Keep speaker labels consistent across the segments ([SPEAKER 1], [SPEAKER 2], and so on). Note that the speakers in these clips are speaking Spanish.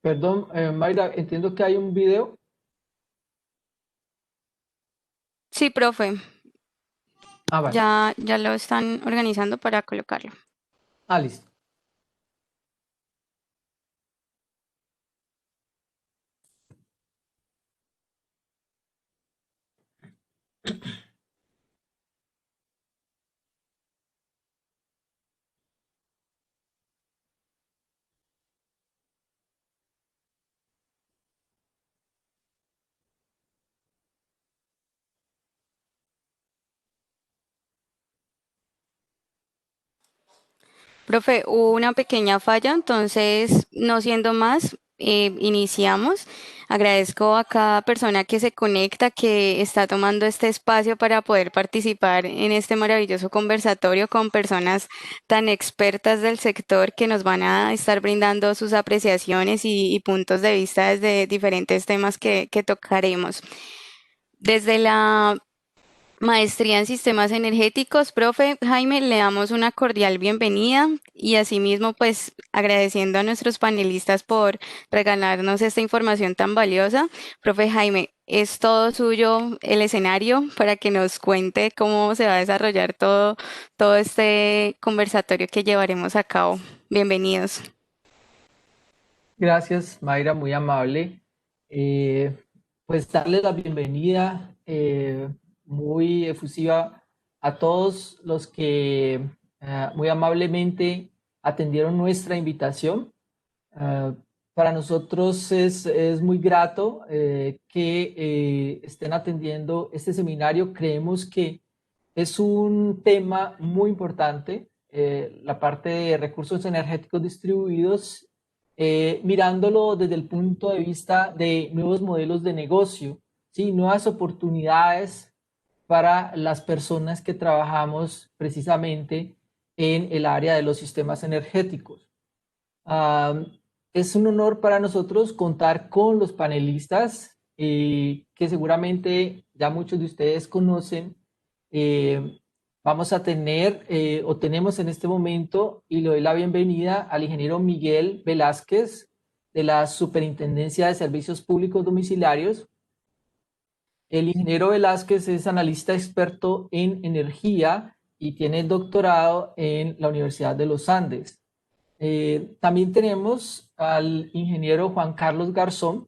[SPEAKER 1] Perdón, Mayra, entiendo que hay un video.
[SPEAKER 2] Sí, profe,
[SPEAKER 1] Ah, vale.
[SPEAKER 2] ya lo están organizando para colocarlo.
[SPEAKER 1] Ah, listo.
[SPEAKER 2] Profe, hubo una pequeña falla, entonces, no siendo más, iniciamos. Agradezco a cada persona que se conecta, que está tomando este espacio para poder participar en este maravilloso conversatorio con personas tan expertas del sector que nos van a estar brindando sus apreciaciones y puntos de vista desde diferentes temas que tocaremos. Desde la maestría en sistemas energéticos, profe Jaime, le damos una cordial bienvenida y asimismo pues agradeciendo a nuestros panelistas por regalarnos esta información tan valiosa. Profe Jaime, es todo suyo el escenario para que nos cuente cómo se va a desarrollar todo este conversatorio que llevaremos a cabo. Bienvenidos.
[SPEAKER 1] Gracias, Mayra, muy amable. Eh, pues darles la bienvenida muy efusiva a todos los que muy amablemente atendieron nuestra invitación. Ah, para nosotros es muy grato que estén atendiendo este seminario. Creemos que es un tema muy importante, la parte de recursos energéticos distribuidos, mirándolo desde el punto de vista de nuevos modelos de negocio, ¿sí? Nuevas oportunidades para las personas que trabajamos precisamente en el área de los sistemas energéticos. Ah, es un honor para nosotros contar con los panelistas que seguramente ya muchos de ustedes conocen. Eh, Vamos a tener o tenemos en este momento y le doy la bienvenida al ingeniero Miguel Velázquez de la Superintendencia de Servicios Públicos Domiciliarios. El ingeniero Velázquez es analista experto en energía y tiene el doctorado en la Universidad de los Andes. También tenemos al ingeniero Juan Carlos Garzón.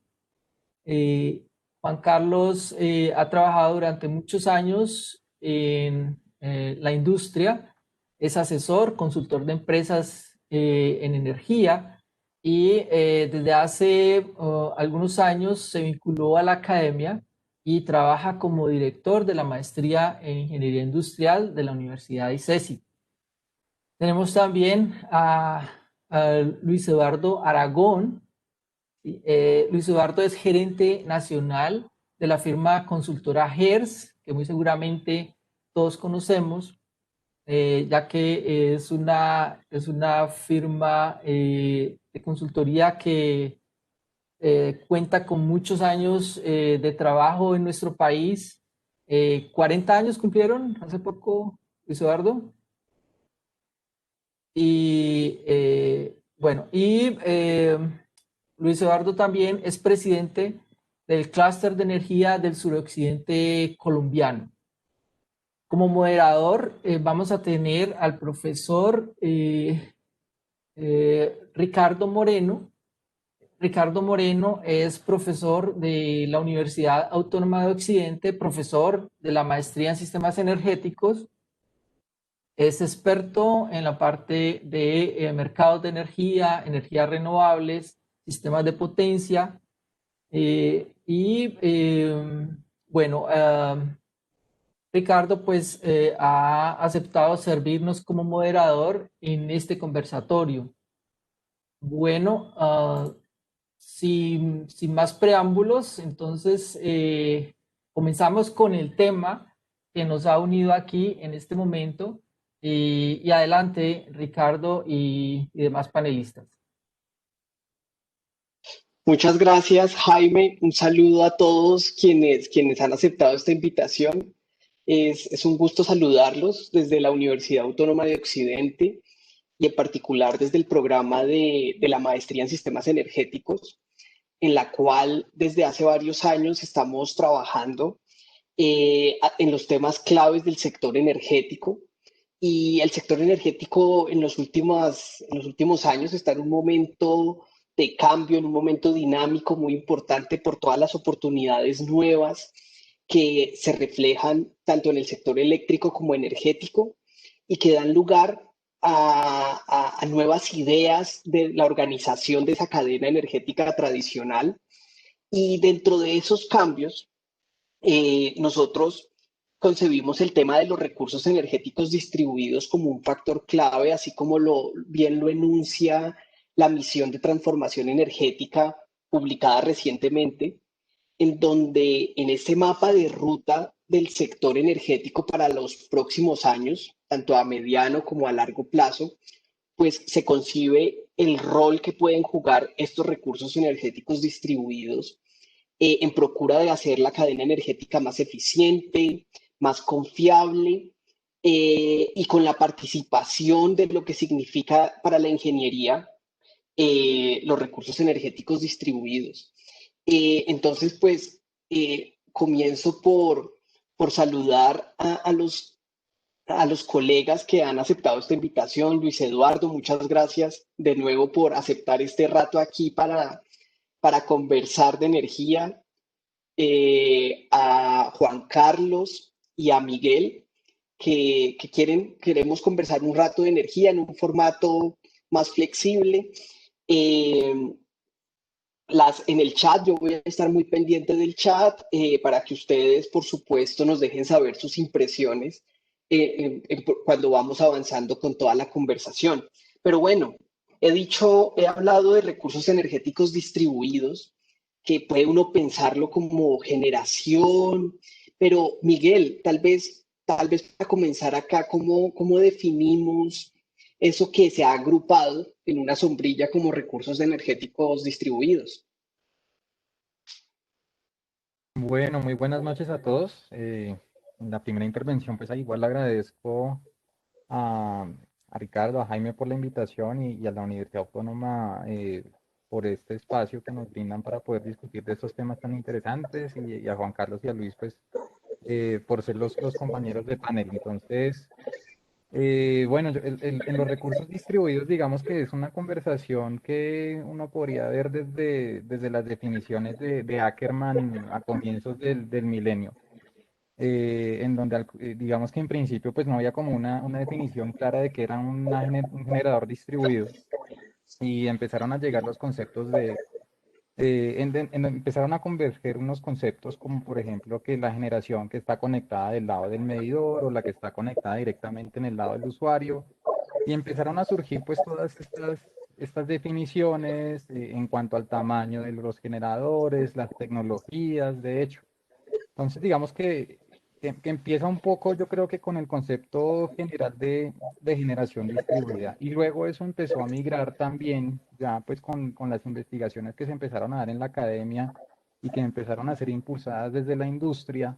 [SPEAKER 1] Eh, Juan Carlos ha trabajado durante muchos años en la industria, es asesor, consultor de empresas en energía y desde hace algunos años se vinculó a la academia y trabaja como director de la maestría en ingeniería industrial de la Universidad de ICESI. Tenemos también a Luis Eduardo Aragón. Luis Eduardo es gerente nacional de la firma consultora HERS, que muy seguramente todos conocemos, ya que es una firma de consultoría que cuenta con muchos años de trabajo en nuestro país. 40 años cumplieron hace poco, Luis Eduardo. Y bueno, Luis Eduardo también es presidente del Clúster de Energía del Suroccidente Colombiano. Como moderador vamos a tener al profesor Ricardo Moreno. Ricardo Moreno es profesor de la Universidad Autónoma de Occidente, profesor de la maestría en sistemas energéticos. Es experto en la parte de mercados de energía, energías renovables, sistemas de potencia. Y bueno, Ricardo pues ha aceptado servirnos como moderador en este conversatorio. Bueno, sin más preámbulos, entonces comenzamos con el tema que nos ha unido aquí en este momento. Y adelante, Ricardo y demás panelistas.
[SPEAKER 3] Muchas gracias, Jaime. Un saludo a todos quienes han aceptado esta invitación. Es un gusto saludarlos desde la Universidad Autónoma de Occidente y en particular desde el programa de la maestría en sistemas energéticos, en la cual desde hace varios años estamos trabajando en los temas claves del sector energético. Y el sector energético en los últimos años está en un momento de cambio, en un momento dinámico muy importante por todas las oportunidades nuevas que se reflejan tanto en el sector eléctrico como energético y que dan lugar a nuevas ideas de la organización de esa cadena energética tradicional. Y dentro de esos cambios, nosotros concebimos el tema de los recursos energéticos distribuidos como un factor clave, así como bien lo enuncia la misión de transformación energética publicada recientemente, en donde en este mapa de ruta del sector energético para los próximos años, tanto a mediano como a largo plazo, pues se concibe el rol que pueden jugar estos recursos energéticos distribuidos en procura de hacer la cadena energética más eficiente, más confiable y con la participación de lo que significa para la ingeniería los recursos energéticos distribuidos. Entonces, pues, comienzo por saludar a los colegas que han aceptado esta invitación. Luis Eduardo, muchas gracias de nuevo por aceptar este rato aquí para conversar de energía. A Juan Carlos y a Miguel, que queremos conversar un rato de energía en un formato más flexible. En el chat, yo voy a estar muy pendiente del chat para que ustedes, por supuesto, nos dejen saber sus impresiones cuando vamos avanzando con toda la conversación. Pero bueno, he hablado de recursos energéticos distribuidos, que puede uno pensarlo como generación, pero Miguel, tal vez para comenzar acá, ¿cómo definimos eso que se ha agrupado en una sombrilla como recursos energéticos distribuidos?
[SPEAKER 4] Bueno, muy buenas noches a todos. En la primera intervención, pues igual le agradezco a, a Ricardo, a Jaime por la invitación y a la Universidad Autónoma por este espacio que nos brindan para poder discutir de estos temas tan interesantes y a Juan Carlos y a Luis, pues por ser los compañeros de panel. Entonces, bueno, en los recursos distribuidos, digamos que es una conversación que uno podría ver desde las definiciones de Ackerman a comienzos del milenio, en donde digamos que en principio pues no había como una definición clara de que era un generador distribuido y empezaron a llegar los conceptos empezaron a converger unos conceptos como por ejemplo que la generación que está conectada del lado del medidor o la que está conectada directamente en el lado del usuario y empezaron a surgir pues todas estas definiciones en cuanto al tamaño de los generadores, las tecnologías, de hecho. Entonces digamos que empieza un poco yo creo que con el concepto general de generación distribuida y luego eso empezó a migrar también ya pues con las investigaciones que se empezaron a dar en la academia y que empezaron a ser impulsadas desde la industria,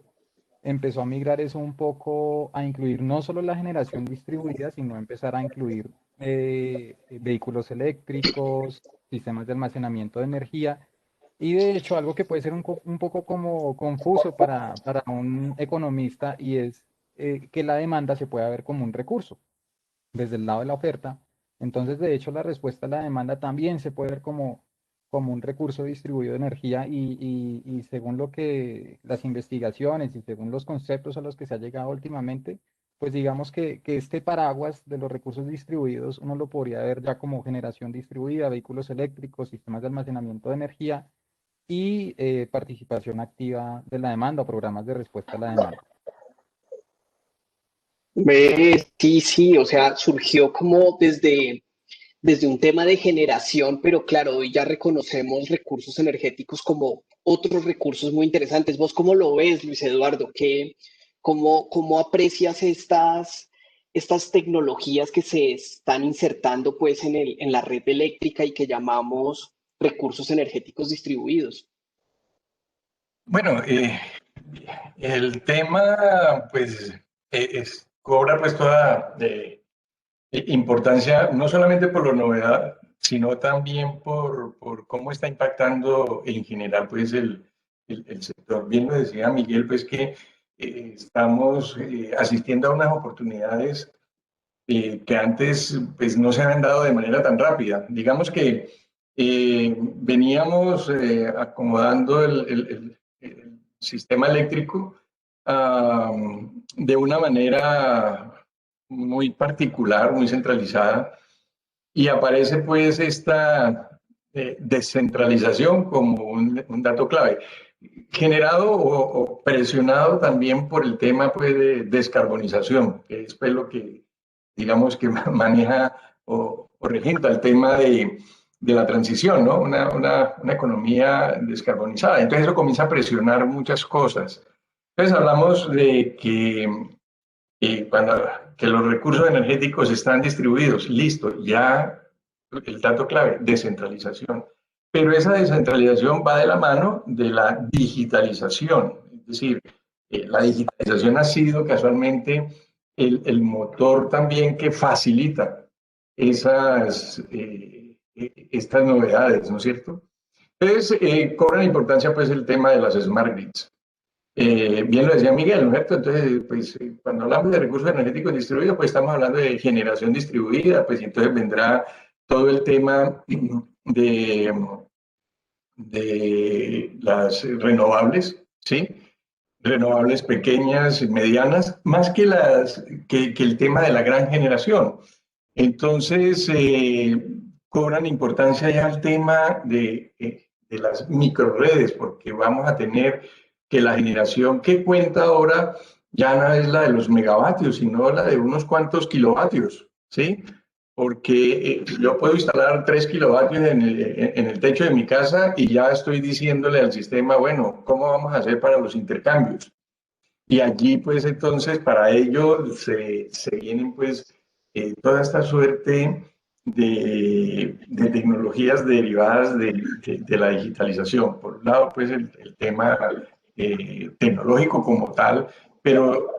[SPEAKER 4] empezó a migrar eso un poco a incluir no solo la generación distribuida, sino empezar a incluir vehículos eléctricos, sistemas de almacenamiento de energía. Y de hecho, algo que puede ser un poco como confuso para un economista y es que la demanda se puede ver como un recurso desde el lado de la oferta. Entonces, de hecho, la respuesta a la demanda también se puede ver como un recurso distribuido de energía y según lo que las investigaciones y según los conceptos a los que se ha llegado últimamente, pues digamos que este paraguas de los recursos distribuidos uno lo podría ver ya como generación distribuida, vehículos eléctricos, sistemas de almacenamiento de energía y participación activa de la demanda o programas de respuesta a la demanda.
[SPEAKER 3] Sí, sí, o sea, surgió como desde un tema de generación, pero claro, hoy ya reconocemos recursos energéticos como otros recursos muy interesantes. ¿Vos cómo lo ves, Luis Eduardo? ¿Cómo aprecias estas tecnologías que se están insertando pues en la red eléctrica y que llamamos recursos energéticos distribuidos?
[SPEAKER 5] Bueno, el tema pues cobra pues toda importancia no solamente por la novedad, sino también por cómo está impactando en general pues el sector. Bien lo decía Miguel, pues que estamos asistiendo a unas oportunidades que antes pues no se habían dado de manera tan rápida. Digamos que veníamos acomodando el sistema eléctrico de una manera muy particular, muy centralizada, y aparece pues esta descentralización como un dato clave, generado o presionado también por el tema pues de descarbonización, que es pues lo que digamos que maneja o regenta el tema de la transición, ¿no? Una economía descarbonizada. Entonces eso comienza a presionar muchas cosas. Entonces hablamos de que los recursos energéticos están distribuidos, listo, ya el dato clave, descentralización. Pero esa descentralización va de la mano de la digitalización, es decir, la digitalización ha sido casualmente el motor también que facilita estas novedades, ¿no es cierto? Entonces, cobra importancia pues el tema de las smart grids. Bien lo decía Miguel, ¿no es cierto? Entonces, pues cuando hablamos de recursos energéticos distribuidos, pues estamos hablando de generación distribuida, pues entonces vendrá todo el tema de las renovables, ¿sí? Renovables pequeñas y medianas, más que el tema de la gran generación. Entonces, cobran importancia ya el tema de las microredes, porque vamos a tener que la generación que cuenta ahora ya no es la de los megavatios, sino la de unos cuantos kilovatios, ¿sí? Porque yo puedo instalar 3 kilovatios en el techo de mi casa y ya estoy diciéndole al sistema, bueno, ¿cómo vamos a hacer para los intercambios? Y allí, pues, entonces, para ello se vienen, pues, toda esta suerte de tecnologías derivadas de la digitalización. Por un lado, pues, el tema tecnológico como tal, pero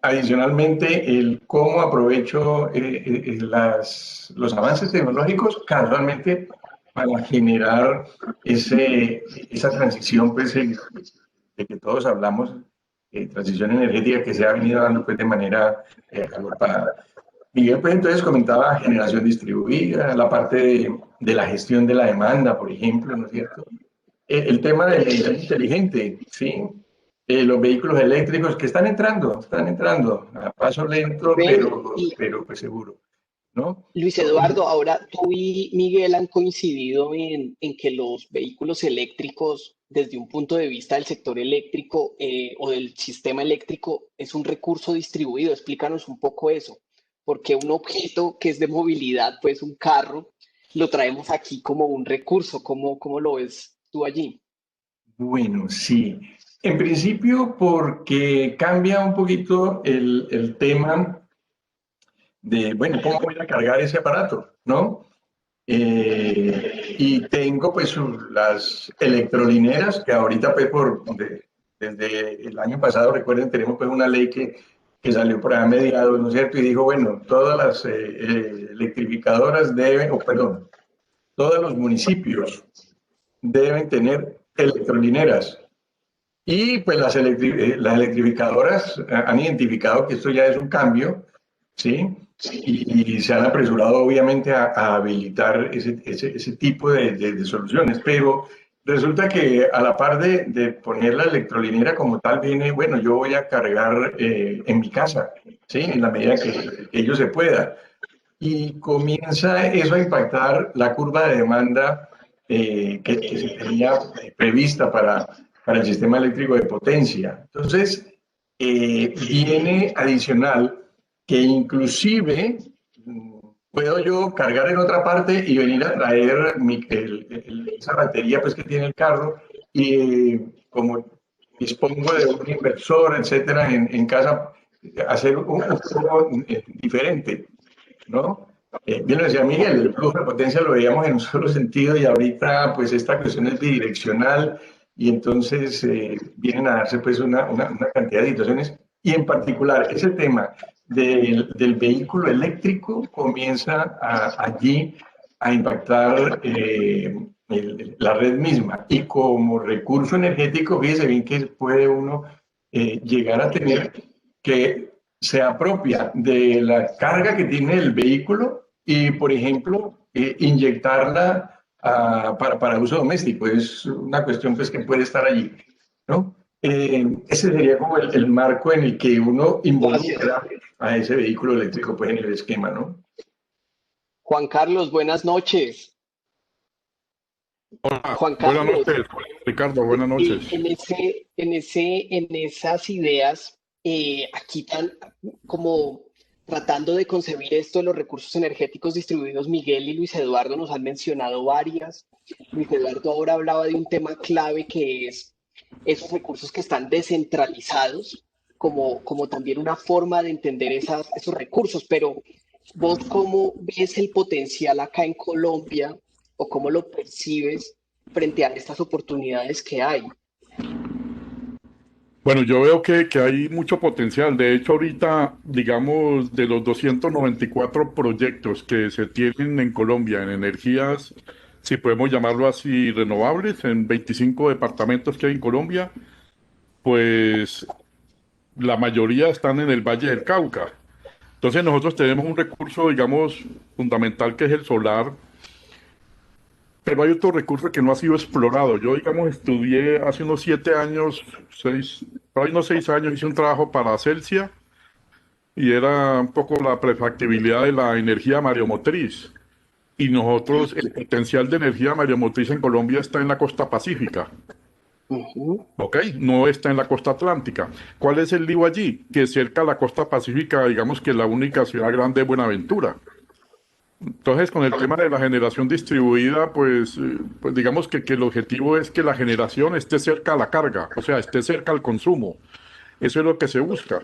[SPEAKER 5] adicionalmente el cómo aprovecho los avances tecnológicos casualmente para generar esa transición, pues, de que todos hablamos, transición energética que se ha venido dando pues, de manera agrupada. Miguel, pues entonces comentaba generación distribuida, la parte de la gestión de la demanda, por ejemplo, ¿no es cierto? El tema de la inteligente, ¿sí? Los vehículos eléctricos que están entrando a paso lento, pero pues seguro, ¿no?
[SPEAKER 3] Luis Eduardo, ahora tú y Miguel han coincidido en que los vehículos eléctricos, desde un punto de vista del sector eléctrico o del sistema eléctrico, es un recurso distribuido. Explícanos un poco eso, porque un objeto que es de movilidad, pues un carro, lo traemos aquí como un recurso. ¿Cómo lo ves tú allí?
[SPEAKER 5] Bueno, sí. En principio, porque cambia un poquito el tema de, bueno, ¿cómo voy a cargar ese aparato? ¿No? Y tengo pues las electrolineras que ahorita pues desde el año pasado, recuerden, tenemos pues una ley que salió por ahí a mediados, ¿no es cierto? Y dijo, bueno, todas las electrificadoras deben, o perdón, todos los municipios deben tener electrolineras. Y pues las electrificadoras han identificado que esto ya es un cambio, ¿sí? Y se han apresurado obviamente a habilitar ese tipo de soluciones, pero resulta que a la par de poner la electrolinera como tal viene, bueno, yo voy a cargar en mi casa, ¿sí? En la medida que ello se pueda. Y comienza eso a impactar la curva de demanda que se tenía prevista para el sistema eléctrico de potencia. Entonces, viene adicional que inclusive puedo yo cargar en otra parte y venir a traer esa batería pues, que tiene el carro y como dispongo de un inversor, etcétera, en casa, hacer un juego diferente, ¿no? Bien lo decía Miguel, el flujo de potencia lo veíamos en un solo sentido y ahorita pues esta cuestión es bidireccional y entonces vienen a darse pues una cantidad de situaciones y en particular ese tema del vehículo eléctrico comienza allí a impactar la red misma. Y como recurso energético, fíjese bien que puede uno llegar a tener que se apropia de la carga que tiene el vehículo y, por ejemplo, inyectarla para uso doméstico. Es una cuestión pues, que puede estar allí, ¿no? Ese sería como el marco en el que uno involucra a ese vehículo eléctrico pues, en el esquema, ¿no?
[SPEAKER 3] Juan Carlos, buenas noches.
[SPEAKER 6] Hola,
[SPEAKER 3] Juan
[SPEAKER 6] buenas
[SPEAKER 3] Carlos,
[SPEAKER 6] noches, Ricardo, buenas noches.
[SPEAKER 3] en esas ideas, aquí tan como tratando de concebir esto de los recursos energéticos distribuidos, Miguel y Luis Eduardo nos han mencionado varias. Luis Eduardo ahora hablaba de un tema clave que es esos recursos que están descentralizados, como también una forma de entender esos recursos, pero ¿vos cómo ves el potencial acá en Colombia o cómo lo percibes frente a estas oportunidades que hay?
[SPEAKER 6] Bueno, yo veo que hay mucho potencial. De hecho, ahorita, digamos, de los 294 proyectos que se tienen en Colombia en energías, si podemos llamarlo así, renovables, en 25 departamentos que hay en Colombia, pues la mayoría están en el Valle del Cauca. Entonces nosotros tenemos un recurso, digamos, fundamental que es el solar. Pero hay otro recurso que no ha sido explorado. Yo, digamos, estudié hace unos 7 años, por ahí unos 6 años, hice un trabajo para Celsia y era un poco la prefactibilidad de la energía mareomotriz. Y nosotros, el potencial de energía mareomotriz en Colombia está en la costa pacífica,
[SPEAKER 3] Ujú.
[SPEAKER 6] ¿ok? No está en la costa atlántica. ¿Cuál es el lío allí? Que cerca a la costa pacífica, digamos que la única ciudad grande es Buenaventura. Entonces, con el tema de la generación distribuida, pues digamos que el objetivo es que la generación esté cerca a la carga, o sea, esté cerca al consumo. Eso es lo que se busca.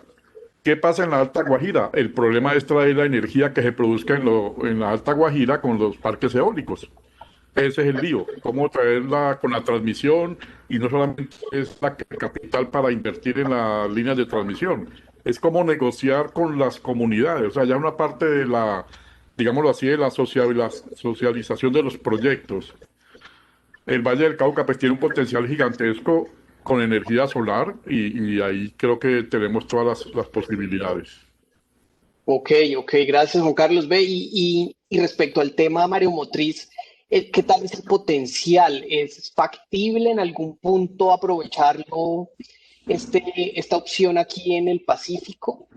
[SPEAKER 6] ¿Qué pasa en la Alta Guajira? El problema es traer la energía que se produzca en la Alta Guajira con los parques eólicos. Ese es el lío. Cómo traerla con la transmisión y no solamente es el capital para invertir en las líneas de transmisión. Es como negociar con las comunidades. O sea, ya una parte de la, digámoslo así, de la socialización de los proyectos. El Valle del Cauca pues tiene un potencial gigantesco con energía solar y ahí creo que tenemos todas las posibilidades.
[SPEAKER 3] Ok, ok, gracias Juan Carlos. Ve, y respecto al tema mareomotriz, ¿qué tal es el potencial? ¿Es factible en algún punto aprovecharlo, esta opción aquí en el Pacífico?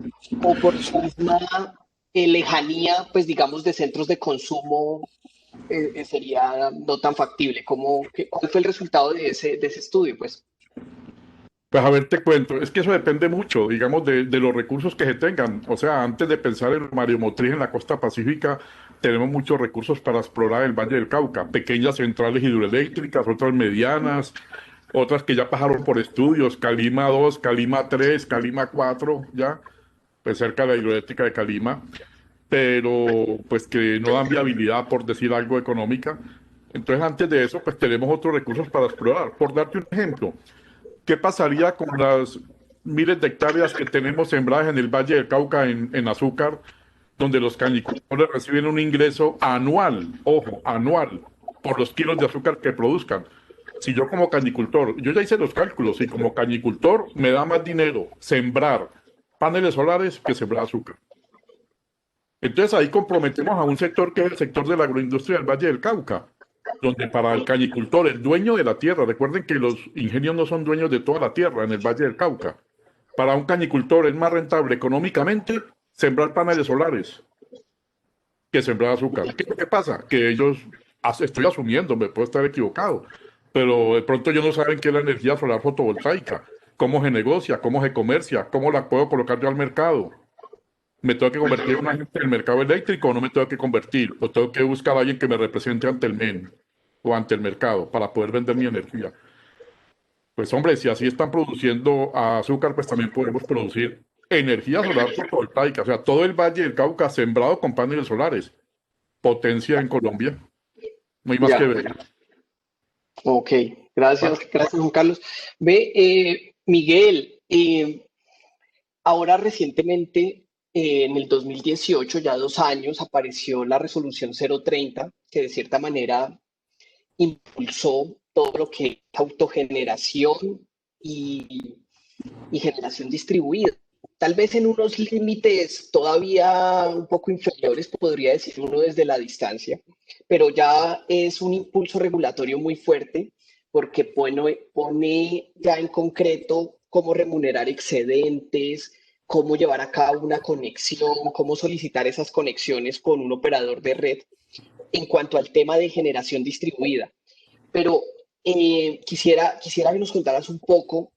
[SPEAKER 3] ¿O por su misma lejanía, pues digamos, de centros de consumo, sería no tan factible? ¿Cuál fue el resultado de ese estudio? Pues,
[SPEAKER 6] Pues a ver, te cuento, es que eso depende mucho, digamos, de los recursos que se tengan. O sea, antes de pensar en mareomotriz en la costa pacífica, tenemos muchos recursos para explorar el Valle del Cauca, pequeñas centrales hidroeléctricas, otras medianas, otras que ya pasaron por estudios, Calima 2, Calima 3, Calima 4, ya, pues cerca de la hidroeléctrica de Calima, pero pues que no dan viabilidad, por decir algo, económica. Entonces, antes de eso, pues tenemos otros recursos para explorar. Por darte un ejemplo. ¿Qué pasaría con las miles de hectáreas que tenemos sembradas en el Valle del Cauca en azúcar, donde los cañicultores reciben un ingreso anual, ojo, anual, por los kilos de azúcar que produzcan? Si yo como cañicultor, yo ya hice los cálculos, y como cañicultor me da más dinero sembrar paneles solares que sembrar azúcar. Entonces ahí comprometemos a un sector que es el sector de la agroindustria del Valle del Cauca, donde para el cañicultor, el dueño de la tierra, recuerden que los ingenios no son dueños de toda la tierra en el Valle del Cauca. Para un cañicultor es más rentable económicamente sembrar paneles solares que sembrar azúcar. ¿Qué pasa? Que ellos, estoy asumiendo, me puedo estar equivocado, pero de pronto ellos no saben qué es la energía solar fotovoltaica, cómo se negocia, cómo se comercia, cómo la puedo colocar yo al mercado. ¿Me tengo que convertir en un agente del mercado eléctrico o no me tengo que convertir? ¿O tengo que buscar a alguien que me represente ante el MEN o ante el mercado para poder vender mi energía? Pues hombre, si así están produciendo azúcar, pues también podemos producir energía solar fotovoltaica. O sea, todo el Valle del Cauca sembrado con paneles solares. Potencia en Colombia. No hay más que
[SPEAKER 3] ya,
[SPEAKER 6] ver.
[SPEAKER 3] ok, gracias Juan Carlos. Ve, Miguel, ahora recientemente En el 2018, ya 2 años, apareció la resolución 030, que de cierta manera impulsó todo lo que es autogeneración y, y generación distribuida. Tal vez en unos límites todavía un poco inferiores, podría decir uno desde la distancia, pero ya es un impulso regulatorio muy fuerte porque pone ya en concreto cómo remunerar excedentes, cómo llevar a cabo una conexión, cómo solicitar esas conexiones con un operador de red en cuanto al tema de generación distribuida. Pero quisiera que nos contaras un poco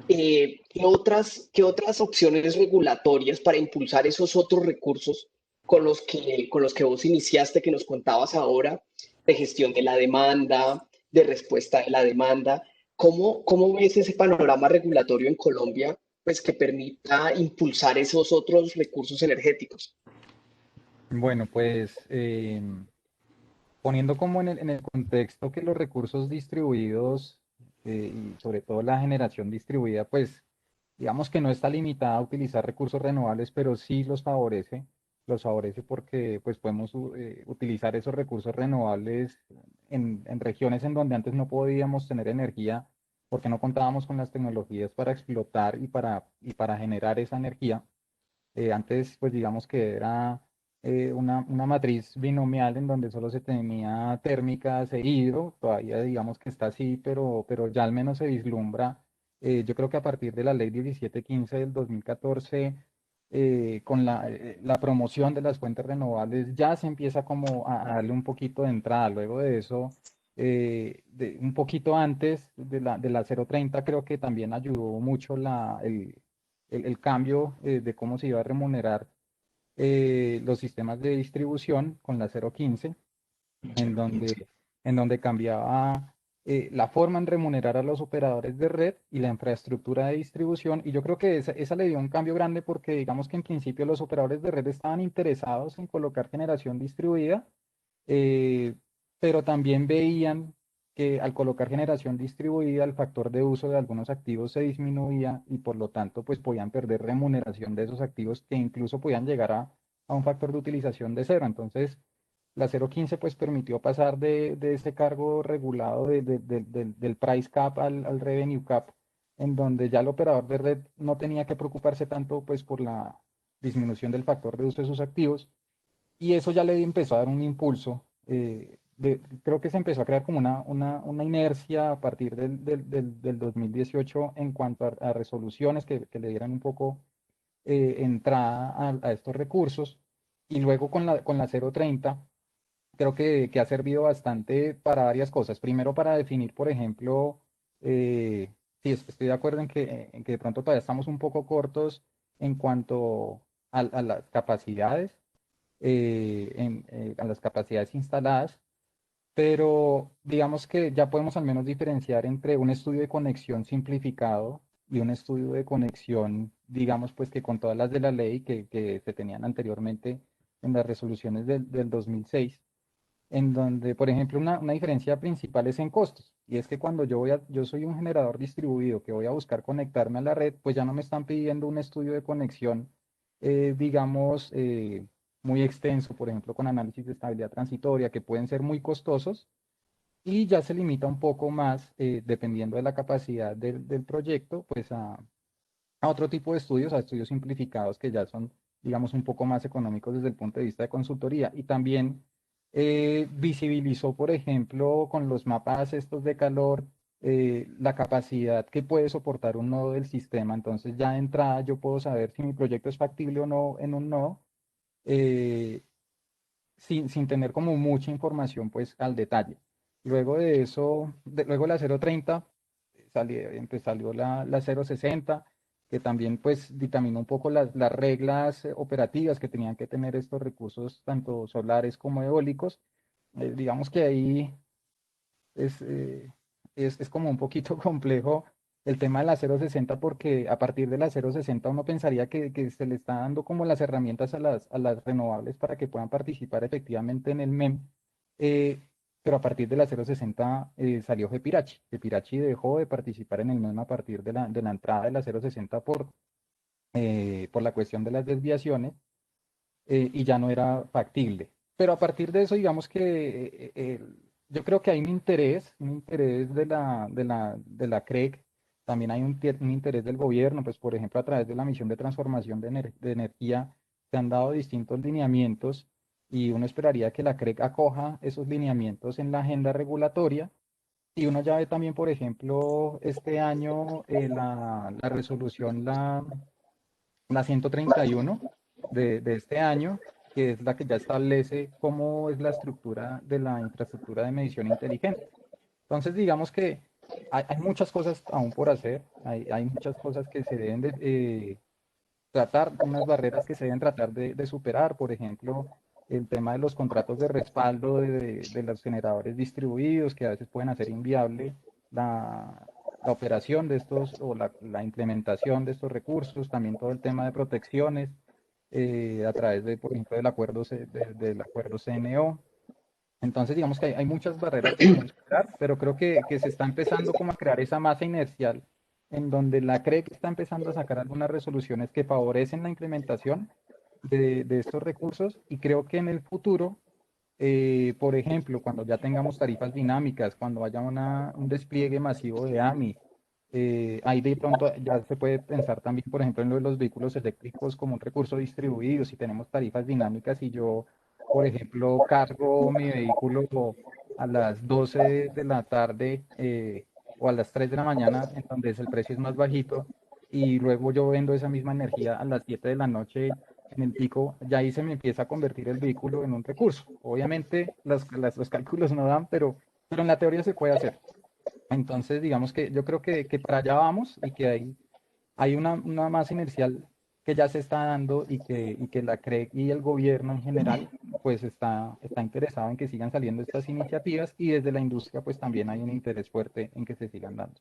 [SPEAKER 3] ¿qué otras opciones regulatorias para impulsar esos otros recursos con los que vos iniciaste, que nos contabas ahora, de gestión de la demanda, de respuesta de la demanda? ¿Cómo ves ese panorama regulatorio en Colombia, pues, que permita impulsar esos otros recursos energéticos?
[SPEAKER 4] Bueno, pues poniendo como en el contexto que los recursos distribuidos y sobre todo la generación distribuida, pues digamos que no está limitada a utilizar recursos renovables, pero sí los favorece porque pues podemos utilizar esos recursos renovables en regiones en donde antes no podíamos tener energía porque no contábamos con las tecnologías para explotar y para generar esa energía. Antes, pues digamos que era una matriz binomial en donde solo se tenía térmicas e hidro, todavía digamos que está así, pero ya al menos se vislumbra. Yo creo que a partir de la ley 1715 del 2014, con la promoción de las fuentes renovables, ya se empieza como a darle un poquito de entrada. Luego de eso, un poquito antes de la 030, creo que también ayudó mucho el cambio de cómo se iba a remunerar los sistemas de distribución con la 015, en donde, en donde cambiaba la forma en remunerar a los operadores de red y la infraestructura de distribución. Y yo creo que esa le dio un cambio grande porque digamos que en principio los operadores de red estaban interesados en colocar generación distribuida, eh, pero también veían que al colocar generación distribuida, el factor de uso de algunos activos se disminuía y por lo tanto pues podían perder remuneración de esos activos que incluso podían llegar a un factor de utilización de cero. Entonces, la 015 pues permitió pasar de ese cargo regulado del price cap al revenue cap, en donde ya el operador de red no tenía que preocuparse tanto pues por la disminución del factor de uso de sus activos, y eso ya le empezó a dar un impulso. Creo que se empezó a crear como una inercia a partir del 2018 en cuanto a resoluciones que le dieran un poco entrada a estos recursos. Y luego con la 030 creo que ha servido bastante para varias cosas. Primero, para definir, por ejemplo, sí, estoy de acuerdo en que de pronto todavía estamos un poco cortos en cuanto a las capacidades, a las capacidades instaladas, pero digamos que ya podemos al menos diferenciar entre un estudio de conexión simplificado y un estudio de conexión, digamos, pues que con todas las de la ley que se tenían anteriormente en las resoluciones del 2006, en donde, por ejemplo, una diferencia principal es en costos. Y es que cuando yo soy un generador distribuido que voy a buscar conectarme a la red, pues ya no me están pidiendo un estudio de conexión, digamos, muy extenso, por ejemplo, con análisis de estabilidad transitoria, que pueden ser muy costosos, y ya se limita un poco más, dependiendo de la capacidad del proyecto, pues a otro tipo de estudios, a estudios simplificados que ya son, digamos, un poco más económicos desde el punto de vista de consultoría. Y también visibilizó, por ejemplo, con los mapas estos de calor, la capacidad que puede soportar un nodo del sistema. Entonces ya de entrada yo puedo saber si mi proyecto es factible o no en un nodo, eh, sin tener como mucha información pues al detalle. Luego de eso, luego de la 030 salió la 060, que también pues dictaminó un poco las reglas operativas que tenían que tener estos recursos, tanto solares como eólicos. Digamos que ahí es, eh, es como un poquito complejo el tema de la 060, porque a partir de la 060 uno pensaría que se le está dando como las herramientas a las renovables para que puedan participar efectivamente en el MEM, eh, pero a partir de la 060 salió Gepirachi. Gepirachi dejó de participar en el MEM a partir de la entrada de la 060 por la cuestión de las desviaciones, y ya no era factible. Pero a partir de eso, digamos que yo creo que hay un interés de la CREC, también hay un interés del gobierno, pues por ejemplo a través de la misión de transformación de energía se han dado distintos lineamientos y uno esperaría que la CREC acoja esos lineamientos en la agenda regulatoria. Y uno ya ve también, por ejemplo, este año la resolución, la 131 de este año, que es la que ya establece cómo es la estructura de la infraestructura de medición inteligente. Entonces, digamos que hay muchas cosas aún por hacer, hay muchas cosas que se deben tratar, unas barreras que se deben tratar de superar, por ejemplo, el tema de los contratos de respaldo de los generadores distribuidos, que a veces pueden hacer inviable la operación de estos o la implementación de estos recursos, también todo el tema de protecciones a través de, por ejemplo, del acuerdo CNO. Entonces, digamos que hay muchas barreras que se deben superar, pero creo que se está empezando como a crear esa masa inercial en donde la CREC está empezando a sacar algunas resoluciones que favorecen la implementación de estos recursos y creo que en el futuro, por ejemplo, cuando ya tengamos tarifas dinámicas, cuando haya un despliegue masivo de AMI, ahí de pronto ya se puede pensar también, por ejemplo, en lo de los vehículos eléctricos como un recurso distribuido, si tenemos tarifas dinámicas y yo, por ejemplo, cargo mi vehículo a las 12 de la tarde o a las 3 de la mañana, en donde el precio es más bajito, y luego yo vendo esa misma energía a las 7 de la noche en el pico, ya ahí se me empieza a convertir el vehículo en un recurso. Obviamente los cálculos no dan, pero en la teoría se puede hacer. Entonces, digamos que yo creo que para allá vamos y que hay una masa inercial que ya se está dando y que la CREC y el gobierno en general, pues está interesado en que sigan saliendo estas iniciativas y desde la industria, pues también hay un interés fuerte en que se sigan dando.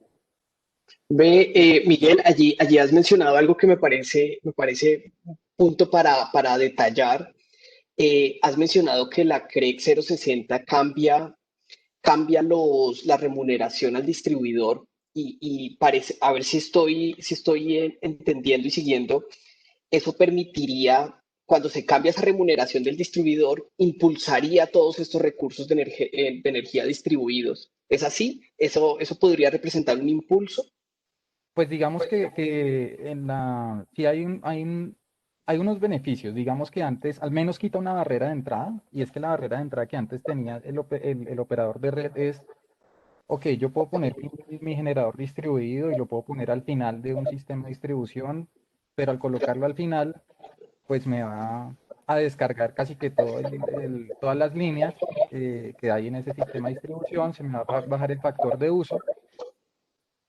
[SPEAKER 3] Ve, Miguel, allí has mencionado algo que me parece un punto para detallar. Has mencionado que la CREC 060 cambia la remuneración al distribuidor y parece, a ver si estoy entendiendo y siguiendo, eso permitiría, cuando se cambia esa remuneración del distribuidor, impulsaría todos estos recursos de energía distribuidos. ¿Es así? ¿Eso podría representar un impulso?
[SPEAKER 4] Pues digamos que sí hay unos beneficios. Digamos que antes, al menos quita una barrera de entrada, y es que la barrera de entrada que antes tenía el operador de red es, ok, yo puedo poner mi generador distribuido y lo puedo poner al final de un sistema de distribución, pero al colocarlo al final, pues me va a descargar casi que todas las líneas que hay en ese sistema de distribución, se me va a bajar el factor de uso.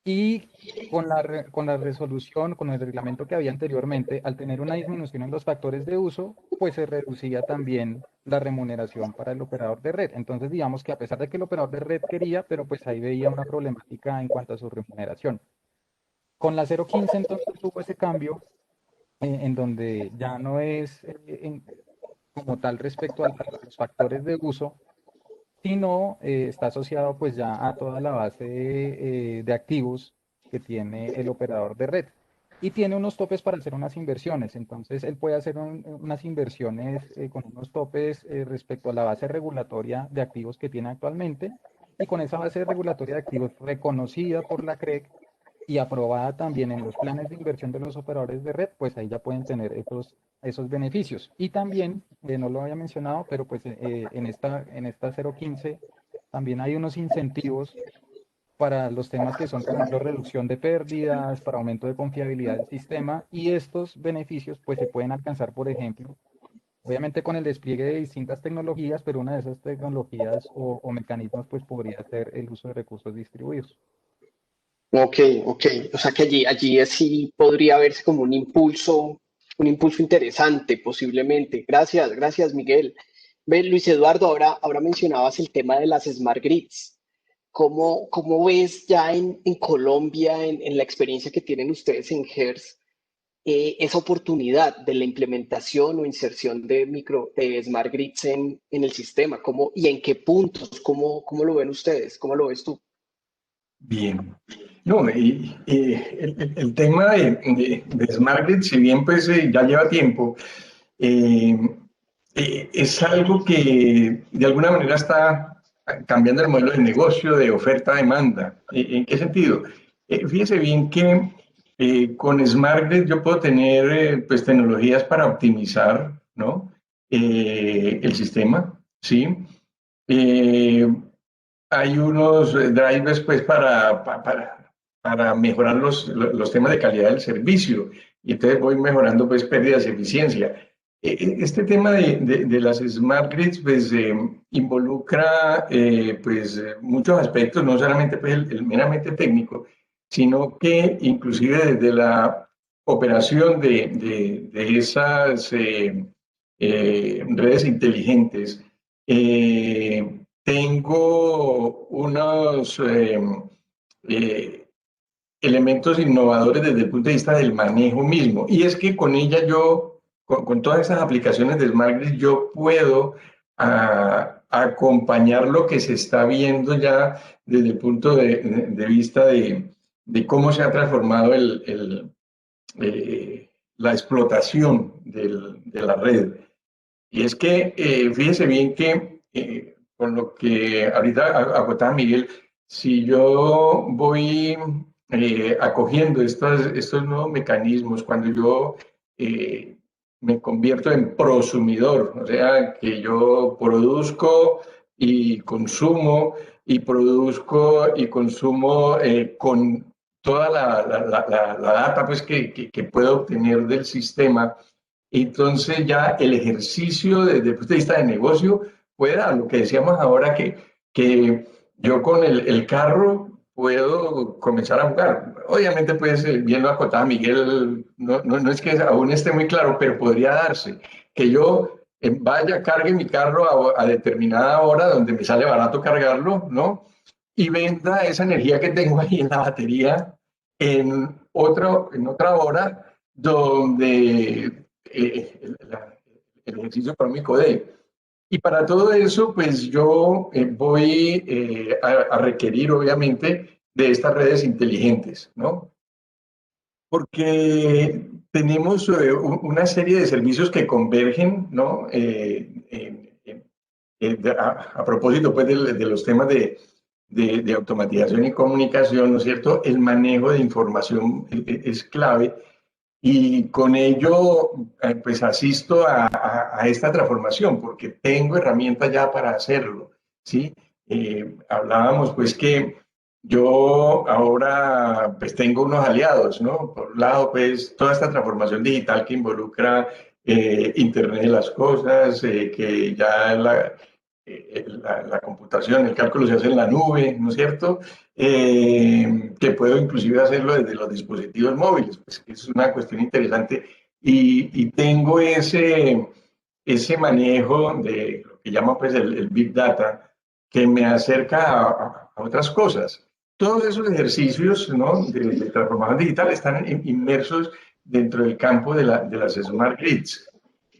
[SPEAKER 4] Y con la resolución, con el reglamento que había anteriormente, al tener una disminución en los factores de uso, pues se reducía también la remuneración para el operador de red. Entonces, digamos que a pesar de que el operador de red quería, pero pues ahí veía una problemática en cuanto a su remuneración. Con la 015 entonces hubo ese cambio en donde ya no es como tal respecto a los factores de uso, sino está asociado pues ya a toda la base de activos que tiene el operador de red. Y tiene unos topes para hacer unas inversiones. Entonces, él puede hacer unas inversiones con unos topes respecto a la base regulatoria de activos que tiene actualmente. Y con esa base regulatoria de activos reconocida por la CREC y aprobada también en los planes de inversión de los operadores de red, pues ahí ya pueden tener esos beneficios. Y también, no lo había mencionado, pero pues en esta 015 también hay unos incentivos para los temas que son, por ejemplo, reducción de pérdidas, para aumento de confiabilidad del sistema, y estos beneficios pues se pueden alcanzar, por ejemplo, obviamente con el despliegue de distintas tecnologías, pero una de esas tecnologías o mecanismos pues podría ser el uso de recursos distribuidos.
[SPEAKER 3] Ok, ok. O sea que allí sí podría verse como un impulso interesante, posiblemente. Gracias, Miguel. Ve, Luis Eduardo, ahora mencionabas el tema de las smart grids. ¿Cómo ves ya en Colombia, en la experiencia que tienen ustedes en HERS, esa oportunidad de la implementación o inserción de smart grids en el sistema? ¿Y en qué puntos? ¿Cómo lo ven ustedes? ¿Cómo lo ves tú?
[SPEAKER 5] Bien. No, el tema de Smart Grid, si bien pues ya lleva tiempo, eh, es algo que de alguna manera está cambiando el modelo de negocio de oferta-demanda. ¿En qué sentido? Fíjese bien que con Smart Grid yo puedo tener pues tecnologías para optimizar, ¿no? El sistema, ¿sí? Eh, Hay unos drivers pues para mejorar los temas de calidad del servicio y entonces voy mejorando pues pérdidas de eficiencia. Este tema de las smart grids pues involucra pues muchos aspectos, no solamente pues el meramente técnico, sino que inclusive desde la operación de esas redes inteligentes, tengo unos eh, elementos innovadores desde el punto de vista del manejo mismo. Y es que con ella yo, con todas esas aplicaciones de Smart Grid, yo puedo acompañar lo que se está viendo ya desde el punto de vista de cómo se ha transformado la explotación de la red. Y es que, fíjese bien que, con lo que ahorita acotaba Miguel, si yo voy acogiendo estos nuevos mecanismos, cuando yo me convierto en prosumidor, o sea, que yo produzco y consumo, y produzco y consumo con toda la data pues, que puedo obtener del sistema, entonces ya el ejercicio desde el punto de vista de negocio puede dar lo que decíamos ahora que yo con el carro puedo comenzar a jugar. Obviamente pues viendo acotada Miguel, no es que aún esté muy claro, pero podría darse que yo vaya, cargue mi carro a determinada hora donde me sale barato cargarlo, ¿no? Y venda esa energía que tengo ahí en la batería en otra hora donde el ejercicio económico de. Y para todo eso, pues yo voy a requerir, obviamente, de estas redes inteligentes, ¿no? Porque tenemos una serie de servicios que convergen, ¿no? A propósito, pues, de los temas de automatización y comunicación, ¿no es cierto? El manejo de información es clave y con ello, pues asisto a esta transformación, porque tengo herramientas ya para hacerlo, ¿sí? Hablábamos, pues, que yo ahora, pues, tengo unos aliados, ¿no? Por un lado, pues, toda esta transformación digital que involucra Internet de las cosas, que ya la computación, el cálculo se hace en la nube, ¿no es cierto? Que puedo inclusive hacerlo desde los dispositivos móviles, pues es una cuestión interesante y tengo ese manejo de lo que llama pues el Big Data que me acerca a otras cosas. Todos esos ejercicios, ¿no? de transformación digital están inmersos dentro del campo de las Smart Grids.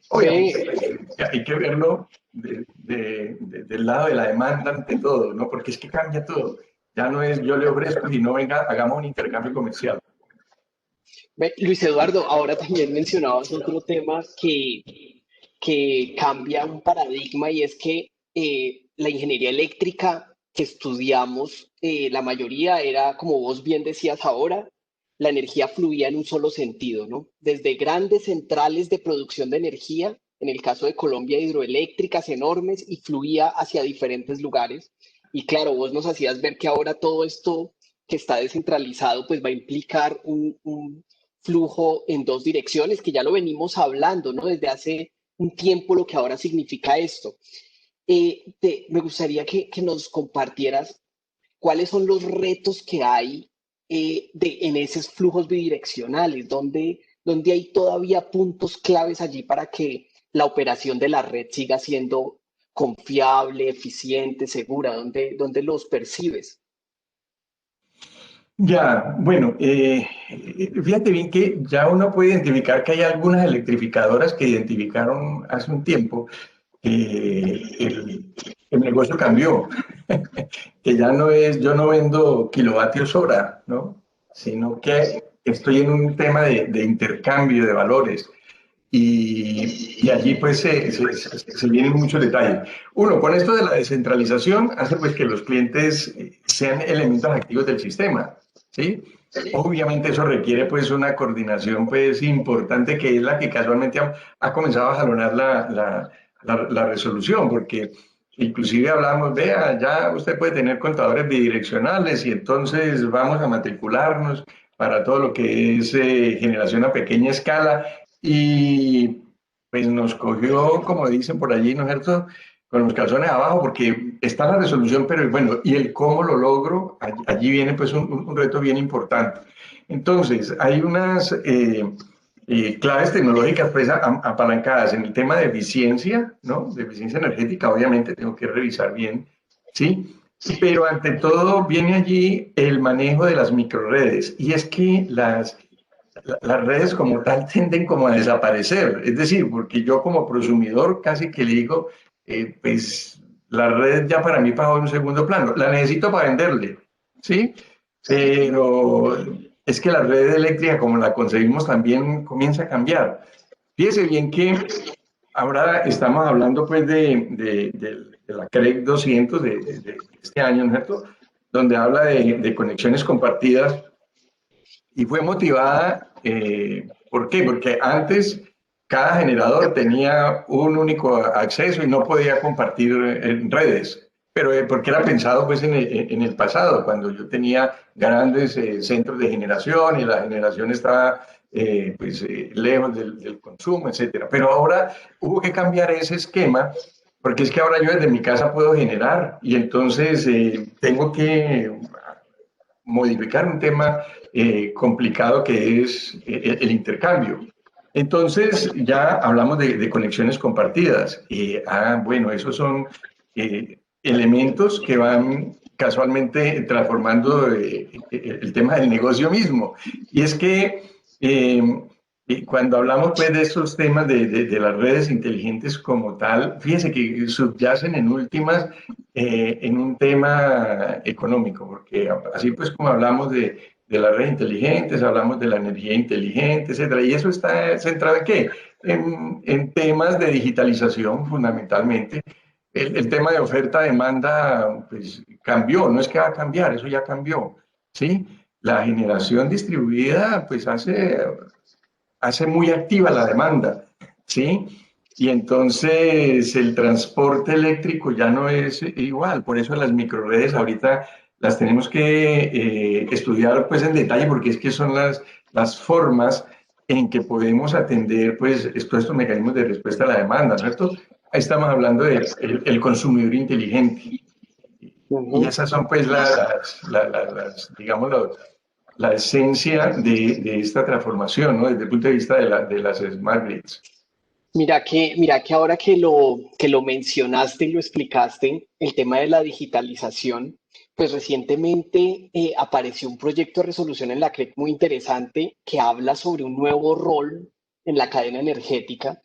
[SPEAKER 5] Obviamente, hay que verlo del lado de la demanda ante todo, ¿no? Porque es que cambia todo. Ya no es yo le ofrezco, sino venga, hagamos un intercambio comercial.
[SPEAKER 3] Luis Eduardo, ahora también mencionabas otro tema que cambia un paradigma y es que la ingeniería eléctrica que estudiamos, la mayoría era, como vos bien decías ahora, la energía fluía en un solo sentido, ¿no? Desde grandes centrales de producción de energía, en el caso de Colombia, hidroeléctricas enormes, y fluía hacia diferentes lugares. Y claro, vos nos hacías ver que ahora todo esto que está descentralizado, pues va a implicar un flujo en dos direcciones, que ya lo venimos hablando, ¿no? Desde hace un tiempo lo que ahora significa esto. Me gustaría que nos compartieras cuáles son los retos que hay en esos flujos bidireccionales, donde hay todavía puntos claves allí para que la operación de la red siga siendo confiable, eficiente, segura, donde los percibes.
[SPEAKER 5] Ya, bueno, fíjate bien que ya uno puede identificar que hay algunas electrificadoras que identificaron hace un tiempo el, el negocio cambió, que ya no es, yo no vendo kilovatios hora, ¿no? Sino que estoy en un tema de intercambio de valores. Y allí pues se vienen muchos detalles. Uno, con esto de la descentralización hace pues que los clientes sean elementos activos del sistema, ¿sí? Obviamente eso requiere pues una coordinación pues importante que es la que casualmente ha comenzado a jalonar la resolución, porque inclusive hablamos, vea, ya usted puede tener contadores bidireccionales y entonces vamos a matricularnos para todo lo que es generación a pequeña escala y pues nos cogió, como dicen por allí, ¿no es cierto?, con los calzones abajo, porque está la resolución, pero bueno, ¿y el cómo lo logro? Allí viene pues un reto bien importante. Entonces, hay unas claves tecnológicas pues apalancadas en el tema de eficiencia, ¿no? De eficiencia energética, obviamente tengo que revisar bien, ¿sí? Pero ante todo viene allí el manejo de las microredes, y es que las redes como tal tienden como a desaparecer, es decir, porque yo como prosumidor casi que le digo, pues la red ya para mí pasó en un segundo plano, la necesito para venderle, ¿sí? Pero es que la red eléctrica como la concebimos también comienza a cambiar. Fíjese bien que ahora estamos hablando pues de la CREC 200 de este año, ¿no es cierto?, donde habla de conexiones compartidas y fue motivada, ¿por qué? Porque antes cada generador tenía un único acceso y no podía compartir en redes, pero porque era pensado pues en el pasado, cuando yo tenía grandes centros de generación y la generación estaba lejos del consumo, etcétera. Pero ahora hubo que cambiar ese esquema porque es que ahora yo desde mi casa puedo generar y entonces tengo que modificar un tema complicado que es el intercambio. Entonces ya hablamos de conexiones compartidas. Bueno, esos son elementos que van casualmente transformando el tema del negocio mismo. Y es que cuando hablamos pues de estos temas de las redes inteligentes como tal, fíjense que subyacen en últimas en un tema económico, porque así pues como hablamos de las redes inteligentes, hablamos de la energía inteligente, etcétera, y eso está centrado en qué? En temas de digitalización fundamentalmente. El tema de oferta-demanda pues cambió, no es que va a cambiar, eso ya cambió, ¿sí? La generación distribuida pues hace muy activa la demanda, ¿sí? Y entonces el transporte eléctrico ya no es igual, por eso las microredes ahorita las tenemos que estudiar pues en detalle porque es que son las formas en que podemos atender pues estos mecanismos de respuesta a la demanda, ¿cierto? Ahí estamos hablando del el consumidor inteligente y esas son pues digamos, la esencia de esta transformación, ¿no? Desde el punto de vista de las smart grids.
[SPEAKER 3] Mira que ahora que lo mencionaste y lo explicaste, el tema de la digitalización, pues recientemente apareció un proyecto de resolución en la CREC muy interesante que habla sobre un nuevo rol en la cadena energética,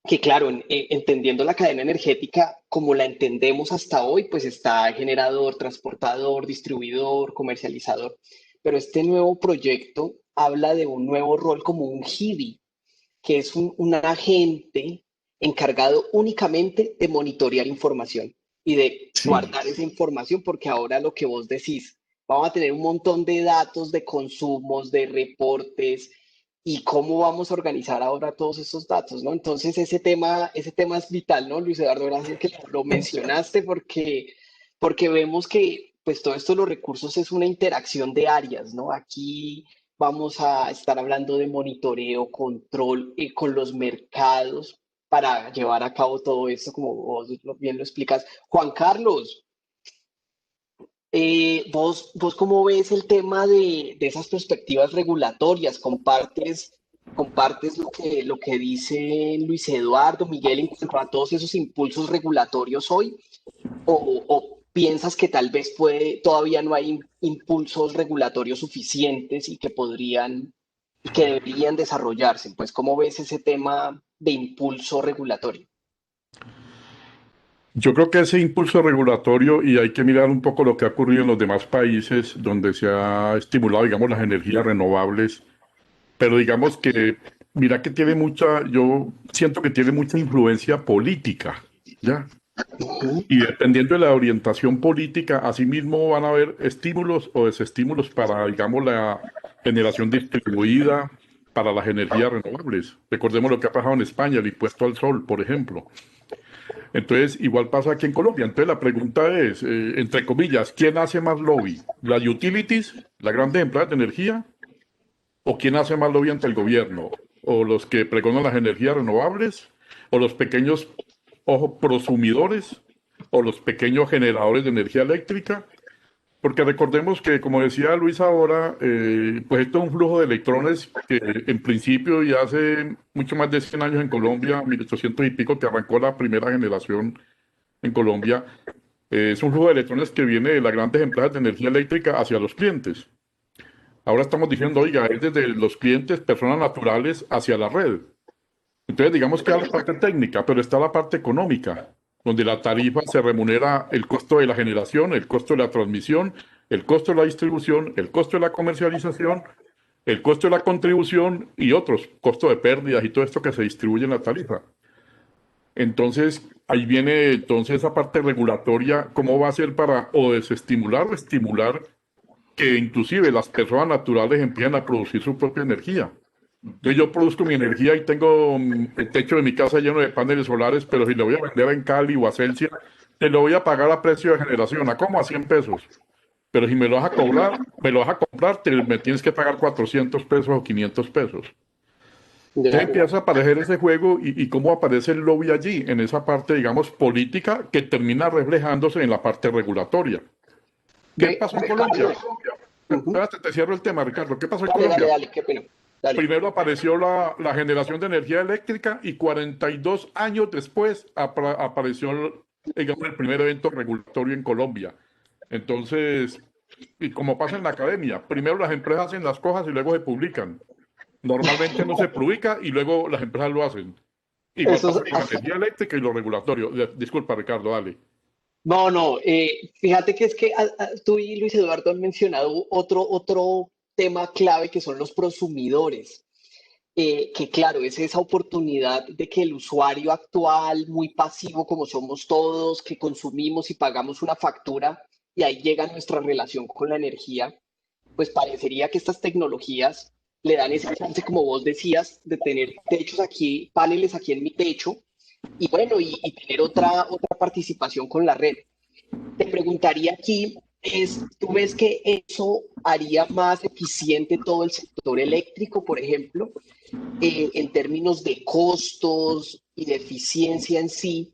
[SPEAKER 3] que claro, entendiendo la cadena energética como la entendemos hasta hoy, pues está generador, transportador, distribuidor, comercializador, pero este nuevo proyecto habla de un nuevo rol como un GIDI, que es un agente encargado únicamente de monitorear información y de
[SPEAKER 5] Sí,
[SPEAKER 3] guardar esa información, porque ahora lo que vos decís, vamos a tener un montón de datos de consumos, de reportes, y cómo vamos a organizar ahora todos esos datos, ¿no? Entonces ese tema es vital, ¿no, Luis Eduardo? Gracias que lo mencionaste porque vemos que pues todo esto de los recursos es una interacción de áreas, ¿no? Aquí vamos a estar hablando de monitoreo, control con los mercados para llevar a cabo todo esto, como vos bien lo explicas. Juan Carlos, vos cómo ves el tema de esas perspectivas regulatorias? ¿Compartes lo que dice Luis Eduardo, Miguel, en cuanto a todos esos impulsos regulatorios hoy? O piensas que tal vez todavía no hay impulsos regulatorios suficientes y que podrían y que deberían desarrollarse? Pues, ¿cómo ves ese tema de impulso regulatorio?
[SPEAKER 6] Yo creo que ese impulso regulatorio, y hay que mirar un poco lo que ha ocurrido en los demás países donde se ha estimulado, digamos, las energías renovables, pero digamos que, mira que tiene mucha, yo siento que tiene mucha influencia política, ¿ya?
[SPEAKER 3] Ujú.
[SPEAKER 6] Y dependiendo de la orientación política, asimismo van a haber estímulos o desestímulos para, digamos, la generación distribuida, para las energías renovables. Recordemos lo que ha pasado en España, el impuesto al sol, por ejemplo. Entonces, igual pasa aquí en Colombia. Entonces, la pregunta es, entre comillas, ¿quién hace más lobby? ¿Las utilities, las grandes empresas de energía? ¿O quién hace más lobby ante el gobierno? ¿O los que pregonan las energías renovables? ¿O los pequeños, ojo, prosumidores? ¿O los pequeños generadores de energía eléctrica? Porque recordemos que, como decía Luis ahora, pues esto es un flujo de electrones que en principio y hace mucho más de 100 años en Colombia, 1800 y pico, que arrancó la primera generación en Colombia, es un flujo de electrones que viene de las grandes empresas de energía eléctrica hacia los clientes. Ahora estamos diciendo, oiga, es desde los clientes, personas naturales, hacia la red. Entonces, digamos que hay la parte técnica, pero está la parte económica, donde la tarifa se remunera el costo de la generación, el costo de la transmisión, el costo de la distribución, el costo de la comercialización, el costo de la contribución y otros, costo de pérdidas y todo esto que se distribuye en la tarifa. Entonces, ahí viene entonces esa parte regulatoria, cómo va a ser para o desestimular o estimular que inclusive las personas naturales empiecen a producir su propia energía. Entonces yo produzco mi energía y tengo el techo de mi casa lleno de paneles solares, pero si lo voy a vender en Cali o a Celsia, te lo voy a pagar a precio de generación, a como a 100 pesos. Pero si me lo vas a cobrar, me lo vas a comprar, me tienes que pagar 400 pesos o 500 pesos. Entonces
[SPEAKER 3] Ya.
[SPEAKER 6] empieza a aparecer ese juego y cómo aparece el lobby allí, en esa parte, digamos, política que termina reflejándose en la parte regulatoria. ¿Qué
[SPEAKER 3] Ve,
[SPEAKER 6] pasó en Colombia?
[SPEAKER 3] Ricardo. Ujú.
[SPEAKER 6] Espérate, te cierro el tema, Ricardo. ¿Qué pasó en
[SPEAKER 3] Dale, dale,
[SPEAKER 6] Colombia?
[SPEAKER 3] dale, qué pena. Dale.
[SPEAKER 6] Primero apareció la generación de energía eléctrica y 42 años después apareció, digamos, el primer evento regulatorio en Colombia. Entonces, y como pasa en la academia, primero las empresas hacen las cosas y luego se publican. Normalmente no se publica y luego las empresas lo hacen. Igual
[SPEAKER 3] Eso
[SPEAKER 6] pasa
[SPEAKER 3] es
[SPEAKER 6] con la energía eléctrica y lo regulatorio. Disculpa, Ricardo, dale.
[SPEAKER 3] No, no, fíjate que es que tú y Luis Eduardo han mencionado otro tema clave que son los prosumidores. Que claro, es esa oportunidad de que el usuario actual, muy pasivo como somos todos, que consumimos y pagamos una factura y ahí llega nuestra relación con la energía, pues parecería que estas tecnologías le dan ese chance, como vos decías, de tener techos aquí, paneles aquí en mi techo y bueno, y tener otra participación con la red. Te preguntaría aquí, ¿tú ves que eso haría más eficiente todo el sector eléctrico, por ejemplo, en términos de costos y de eficiencia en sí,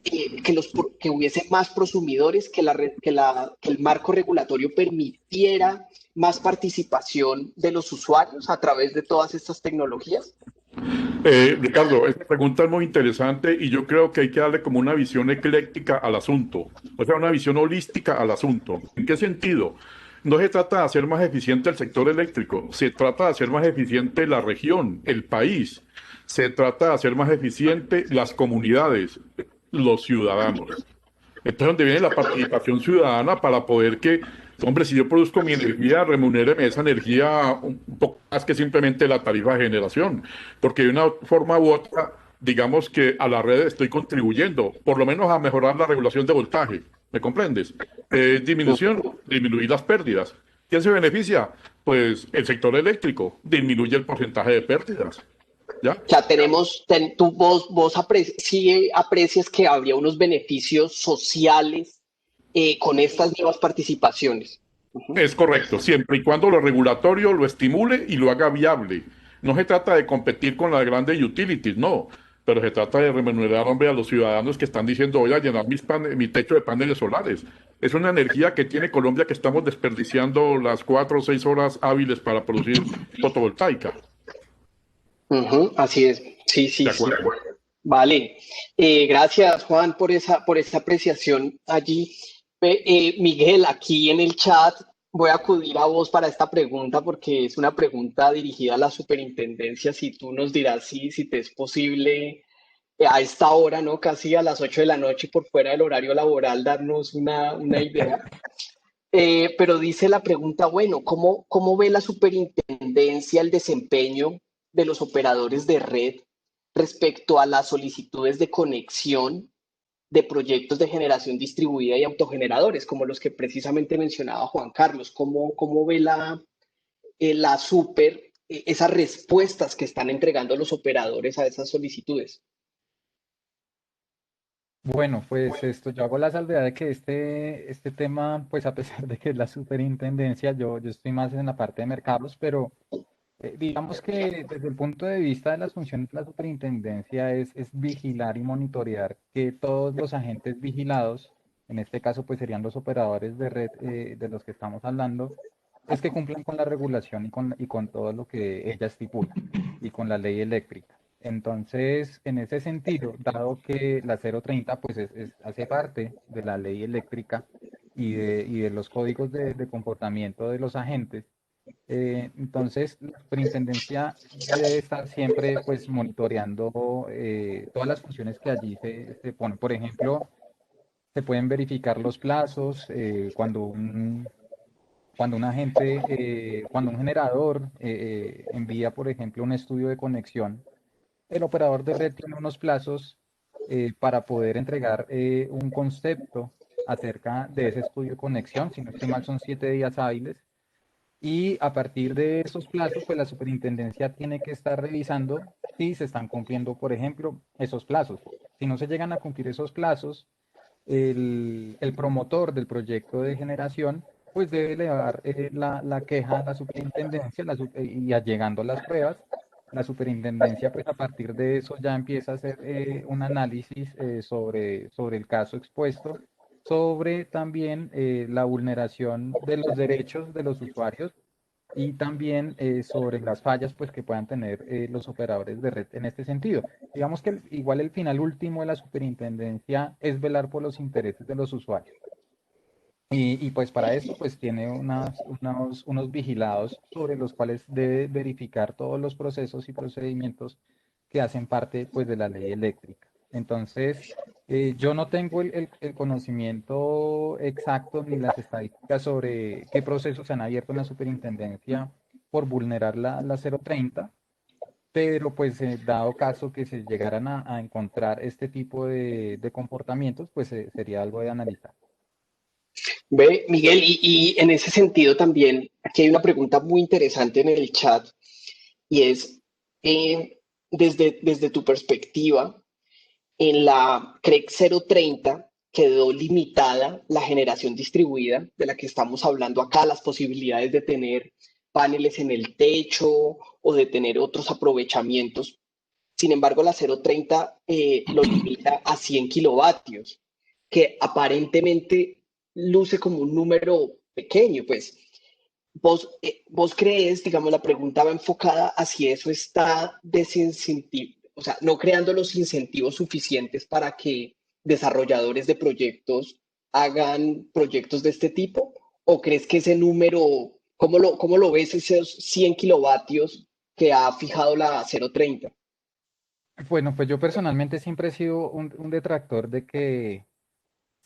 [SPEAKER 3] que hubiese más prosumidores, que el marco regulatorio permitiera más participación de los usuarios a través de todas estas tecnologías?
[SPEAKER 6] Ricardo, esta pregunta es muy interesante y yo creo que hay que darle como una visión ecléctica al asunto, o sea, una visión holística al asunto. ¿En qué sentido? No se trata de hacer más eficiente el sector eléctrico, se trata de hacer más eficiente la región, el país, se trata de hacer más eficiente las comunidades, los ciudadanos. Entonces, donde viene la participación ciudadana para poder que, hombre, si yo produzco mi energía, remunéreme esa energía un poco más que simplemente la tarifa de generación, porque de una forma u otra, digamos que a la red estoy contribuyendo, por lo menos a mejorar la regulación de voltaje, ¿me comprendes? Disminuir las pérdidas. ¿Quién se beneficia? Pues el sector eléctrico, disminuye el porcentaje de pérdidas, ¿ya?
[SPEAKER 3] O sea, sí aprecias que habría unos beneficios sociales con estas nuevas participaciones. Ujú.
[SPEAKER 6] Es correcto, siempre y cuando lo regulatorio lo estimule y lo haga viable. No se trata de competir con las grandes utilities, no, pero se trata de remunerar, hombre, a los ciudadanos que están diciendo, voy a llenar mi techo de paneles solares. Es una energía que tiene Colombia que estamos desperdiciando las 4 o 6 horas hábiles para producir fotovoltaica.
[SPEAKER 3] Ujú, así es. Sí,
[SPEAKER 6] ¿De
[SPEAKER 3] sí, sí.
[SPEAKER 6] acuerdo?
[SPEAKER 3] Vale. Gracias, Juan, por esa apreciación allí. Miguel, aquí en el chat voy a acudir a vos para esta pregunta porque es una pregunta dirigida a la superintendencia. Si tú nos dirás si te es posible a esta hora, ¿no? Casi a las 8 de la noche por fuera del horario laboral, darnos una idea. Pero dice la pregunta, bueno, ¿cómo ve la superintendencia el desempeño de los operadores de red respecto a las solicitudes de conexión de proyectos de generación distribuida y autogeneradores, como los que precisamente mencionaba Juan Carlos? ¿Cómo ve la super, esas respuestas que están entregando los operadores a esas solicitudes?
[SPEAKER 4] Bueno, pues esto, yo hago la salvedad de que este tema, pues a pesar de que es la superintendencia, yo estoy más en la parte de mercados, pero digamos que desde el punto de vista de las funciones de la superintendencia es vigilar y monitorear que todos los agentes vigilados, en este caso pues serían los operadores de red de los que estamos hablando, es que cumplan con la regulación y con todo lo que ella estipula y con la ley eléctrica. Entonces, en ese sentido, dado que la 030 pues hace parte de la ley eléctrica y de los códigos de comportamiento de los agentes, entonces, la superintendencia debe estar siempre pues monitoreando todas las funciones que allí se ponen. Por ejemplo, se pueden verificar los plazos cuando un agente, cuando un generador envía, por ejemplo, un estudio de conexión. El operador de red tiene unos plazos para poder entregar un concepto acerca de ese estudio de conexión. Si no estoy mal, son 7 días hábiles. Y a partir de esos plazos, pues la superintendencia tiene que estar revisando si se están cumpliendo, por ejemplo, esos plazos. Si no se llegan a cumplir esos plazos, el promotor del proyecto de generación, pues debe elevar la queja a la superintendencia y llegando a las pruebas, la superintendencia, pues a partir de eso ya empieza a hacer un análisis sobre el caso expuesto, sobre también la vulneración de los derechos de los usuarios y también sobre las fallas pues, que puedan tener los operadores de red en este sentido. Digamos que igual el final último de la superintendencia es velar por los intereses de los usuarios. Y pues para esto pues tiene unos vigilados sobre los cuales debe verificar todos los procesos y procedimientos que hacen parte pues de la ley eléctrica. Entonces, yo no tengo el conocimiento exacto ni las estadísticas sobre qué procesos se han abierto en la superintendencia por vulnerar la 030, pero pues dado caso que se llegaran a encontrar este tipo de comportamientos, pues sería algo de analizar.
[SPEAKER 3] Ve, Miguel, y en ese sentido también, aquí hay una pregunta muy interesante en el chat y es, eh, desde tu perspectiva, en la CREC 030 quedó limitada la generación distribuida de la que estamos hablando acá, las posibilidades de tener paneles en el techo o de tener otros aprovechamientos. Sin embargo, la 030 lo limita a 100 kilovatios, que aparentemente luce como un número pequeño. Pues, vos crees, digamos, la pregunta va enfocada a si eso está desincentivado, o sea, no creando los incentivos suficientes para que desarrolladores de proyectos hagan proyectos de este tipo, o crees que ese número, ¿cómo lo ves esos 100 kilovatios que ha fijado la 030?
[SPEAKER 4] Bueno, pues yo personalmente siempre he sido un detractor de que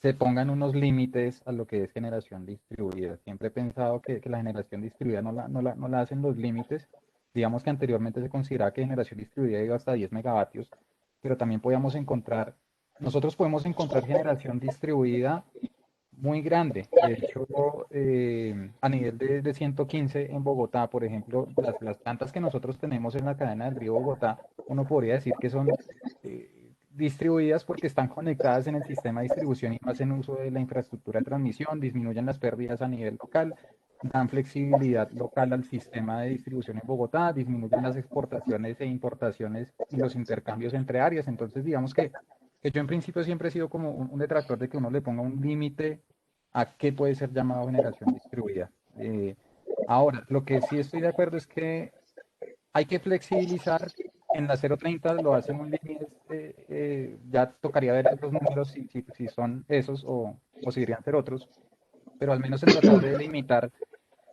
[SPEAKER 4] se pongan unos límites a lo que es generación distribuida. Siempre he pensado que la generación distribuida no la hacen los límites. Digamos que anteriormente se consideraba que generación distribuida iba hasta 10 megavatios, pero también nosotros podemos encontrar generación distribuida muy grande. De hecho, a nivel de 115 en Bogotá, por ejemplo, las plantas que nosotros tenemos en la cadena del río Bogotá, uno podría decir que son distribuidas porque están conectadas en el sistema de distribución y no hacen uso de la infraestructura de transmisión, disminuyen las pérdidas a nivel local, dan flexibilidad local al sistema de distribución en Bogotá, disminuyen las exportaciones e importaciones y los intercambios entre áreas. Entonces, digamos que yo en principio siempre he sido como un detractor de que uno le ponga un límite a qué puede ser llamado generación distribuida. Ahora, lo que sí estoy de acuerdo es que hay que flexibilizar. En la 030 lo hacen muy bien. Ya tocaría ver los números si son esos o si deberían ser otros, pero al menos en tratar de limitar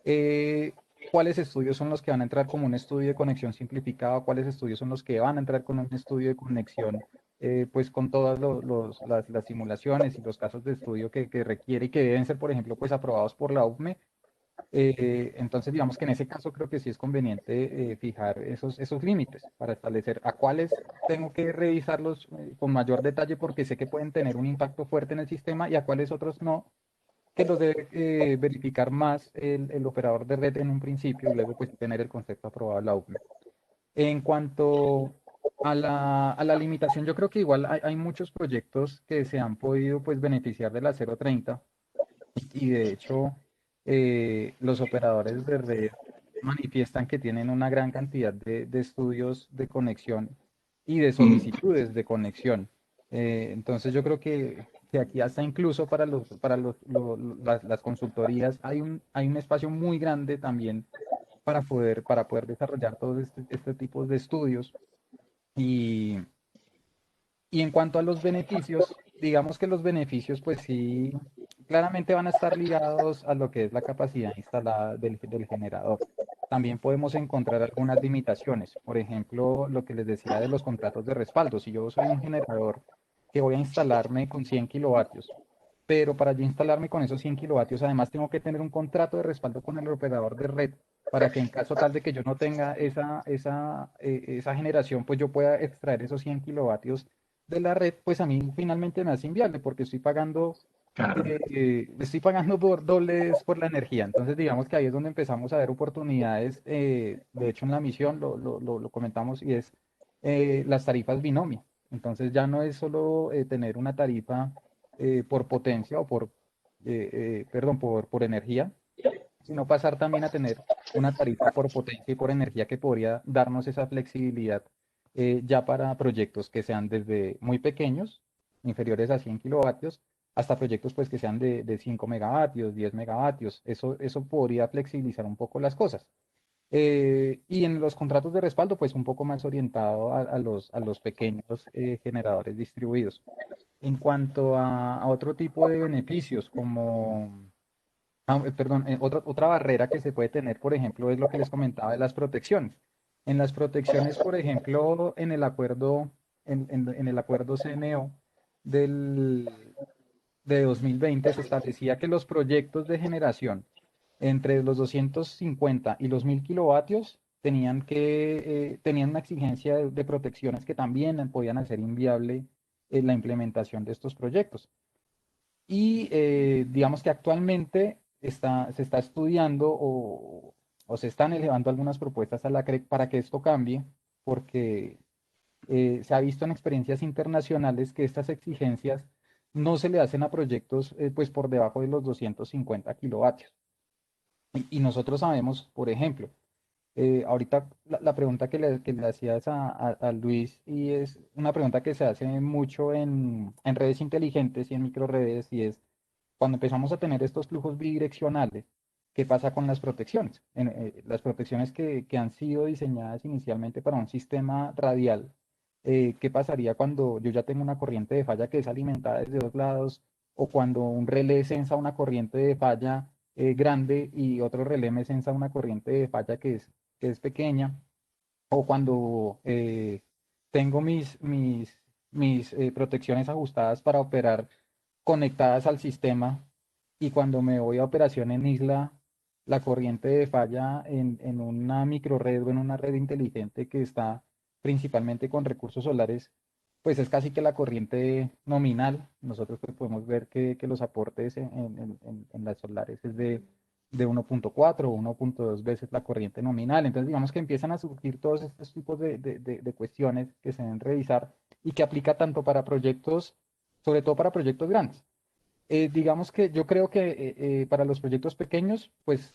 [SPEAKER 4] eh, cuáles estudios son los que van a entrar como un estudio de conexión simplificado, cuáles estudios son los que van a entrar con un estudio de conexión pues con todas las simulaciones y los casos de estudio que requiere y que deben ser, por ejemplo, pues aprobados por la UCME. Entonces, digamos que en ese caso creo que sí es conveniente fijar esos límites para establecer a cuáles tengo que revisarlos con mayor detalle porque sé que pueden tener un impacto fuerte en el sistema y a cuáles otros no, que los debe verificar más el operador de red en un principio y luego pues tener el concepto aprobado en la UCME. En cuanto a la limitación, yo creo que igual hay muchos proyectos que se han podido pues beneficiar de la 030 y de hecho los operadores de red manifiestan que tienen una gran cantidad de estudios de conexión y de
[SPEAKER 5] Mm,
[SPEAKER 4] solicitudes de conexión. Entonces yo creo que aquí hasta incluso para las consultorías hay un espacio muy grande también para poder desarrollar todos este tipo de estudios. Y, y en cuanto a los beneficios, digamos que los beneficios, pues sí, claramente van a estar ligados a lo que es la capacidad instalada del generador. También podemos encontrar algunas limitaciones. Por ejemplo, lo que les decía de los contratos de respaldo. Si yo soy un generador que voy a instalarme con 100 kilovatios, pero para yo instalarme con esos 100 kilovatios, además tengo que tener un contrato de respaldo con el operador de red para que en caso tal de que yo no tenga esa generación, pues yo pueda extraer esos 100 kilovatios de la red, pues a mí finalmente me hace inviable porque
[SPEAKER 5] claro.
[SPEAKER 4] estoy pagando por dobles por la energía. Entonces, digamos que ahí es donde empezamos a ver oportunidades. De hecho, en la misión lo comentamos y es las tarifas binomio. Entonces, ya no es solo tener una tarifa por potencia o perdón, por energía, sino pasar también a tener una tarifa por potencia y por energía que podría darnos esa flexibilidad ya para proyectos que sean desde muy pequeños, inferiores a 100 kilovatios, hasta proyectos pues que sean de 5 megavatios, 10 megavatios. Eso podría flexibilizar un poco las cosas. Y en los contratos de respaldo, pues un poco más orientado a los pequeños generadores distribuidos. En cuanto a otro tipo de beneficios, perdón, otra barrera que se puede tener, por ejemplo, es lo que les comentaba de las protecciones. En las protecciones, por ejemplo, en el acuerdo CNO del, de 2020 se establecía que los proyectos de generación entre los 250 y los 1000 kilovatios tenían una exigencia de protecciones que también podían hacer inviable la implementación de estos proyectos. Y digamos que actualmente se está estudiando o se están elevando algunas propuestas a la CREC para que esto cambie, porque se ha visto en experiencias internacionales que estas exigencias no se le hacen a proyectos pues por debajo de los 250 kilovatios. Y nosotros sabemos, por ejemplo, ahorita la pregunta que le hacías a Luis, y es una pregunta que se hace mucho en redes inteligentes y en microredes, y es cuando empezamos a tener estos flujos bidireccionales, ¿qué pasa con las protecciones? Las protecciones que han sido diseñadas inicialmente para un sistema radial, ¿qué pasaría cuando yo ya tengo una corriente de falla que es alimentada desde dos lados, o cuando un relé sensa una corriente de falla grande y otro relé me sensa una corriente de falla que es pequeña, o cuando tengo mis protecciones ajustadas para operar conectadas al sistema y cuando me voy a operación en isla, la corriente de falla en una microred o en una red inteligente que está principalmente con recursos solares, pues es casi que la corriente nominal. Nosotros pues podemos ver que los aportes en las solares es de 1.4 o 1.2 veces la corriente nominal. Entonces, digamos que empiezan a surgir todos estos tipos de cuestiones que se deben revisar y que aplica tanto para proyectos, sobre todo para proyectos grandes. Digamos que yo creo que para los proyectos pequeños, pues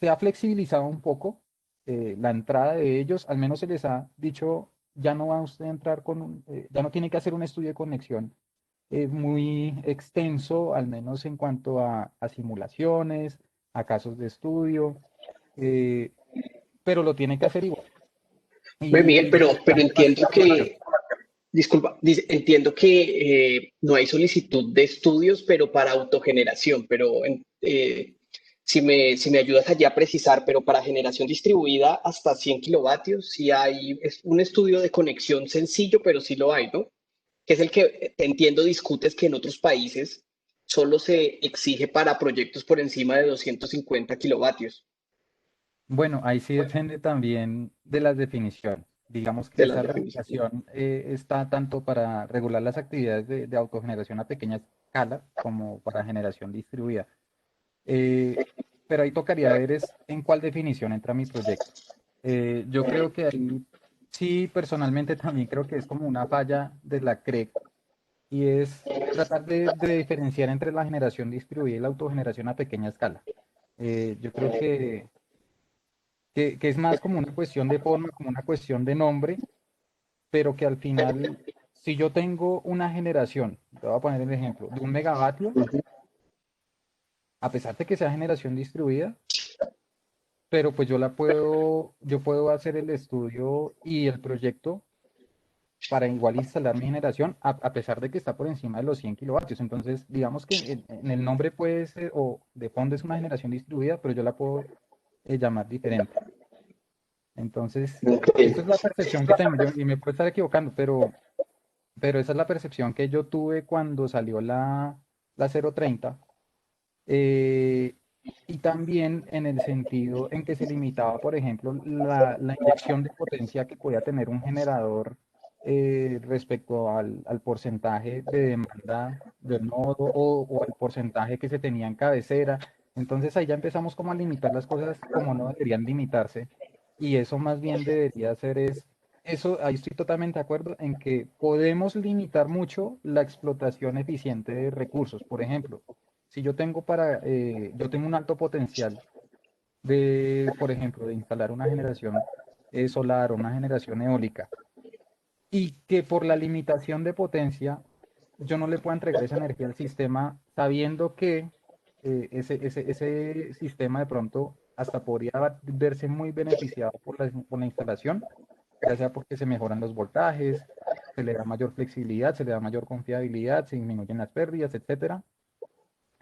[SPEAKER 4] se ha flexibilizado un poco la entrada de ellos, al menos se les ha dicho, ya no va usted a entrar ya no tiene que hacer un estudio de conexión muy extenso, al menos en cuanto a simulaciones, a casos de estudio, eh, pero lo tiene que hacer igual.
[SPEAKER 3] Ve, Miguel,
[SPEAKER 4] Y
[SPEAKER 3] pero
[SPEAKER 4] necesitamos
[SPEAKER 3] entiendo
[SPEAKER 4] información.
[SPEAKER 3] que, disculpa, entiendo que no hay solicitud de estudios, pero para autogeneración, pero si me ayudas allá a precisar, pero para generación distribuida hasta 100 kilovatios, sí hay es un estudio de conexión sencillo, pero sí lo hay, ¿no? que es el que entiendo discutes que en otros países solo se exige para proyectos por encima de 250 kilovatios
[SPEAKER 4] Bueno, ahí sí depende también de las definiciones. Digamos que
[SPEAKER 3] de las
[SPEAKER 4] esa
[SPEAKER 3] definiciones.
[SPEAKER 4] regulación está tanto para regular las actividades de autogeneración a pequeña escala como para generación distribuida. Eh, pero ahí tocaría ver es en cuál definición entra mi proyecto. Yo creo que ahí sí, personalmente también creo que es como una falla de la CREC y es tratar de diferenciar entre la generación distribuida y la autogeneración a pequeña escala. Yo creo que es más como una cuestión de forma, como una cuestión de nombre, pero que al final, si yo tengo una generación, te voy a poner el ejemplo, de 1 megavatio, a pesar de que sea generación distribuida, pero pues yo puedo hacer el estudio y el proyecto para igual instalar mi generación, a pesar de que está por encima de los 100 kilovatios. Entonces, digamos que en el nombre puede ser, o de fondo es una generación distribuida, pero yo la puedo llamar diferente. Entonces,
[SPEAKER 3] Ok.
[SPEAKER 4] esa es la percepción que tengo yo, y me puedo estar equivocando, pero esa es la percepción que yo tuve cuando salió la 030. eh, y también en el sentido en que se limitaba, por ejemplo, la inyección de potencia que podía tener un generador respecto al porcentaje de demanda del nodo o al porcentaje que se tenía en cabecera. Entonces ahí ya empezamos como a limitar las cosas como no deberían limitarse. Y eso más bien debería ser eso, ahí estoy totalmente de acuerdo en que podemos limitar mucho la explotación eficiente de recursos. Por ejemplo, si yo tengo un alto potencial por ejemplo, de instalar una generación solar o una generación eólica, y que por la limitación de potencia yo no le pueda entregar esa energía al sistema, sabiendo que ese sistema de pronto hasta podría verse muy beneficiado por la instalación, ya sea porque se mejoran los voltajes, se le da mayor flexibilidad, se le da mayor confiabilidad, se disminuyen las pérdidas, etcétera.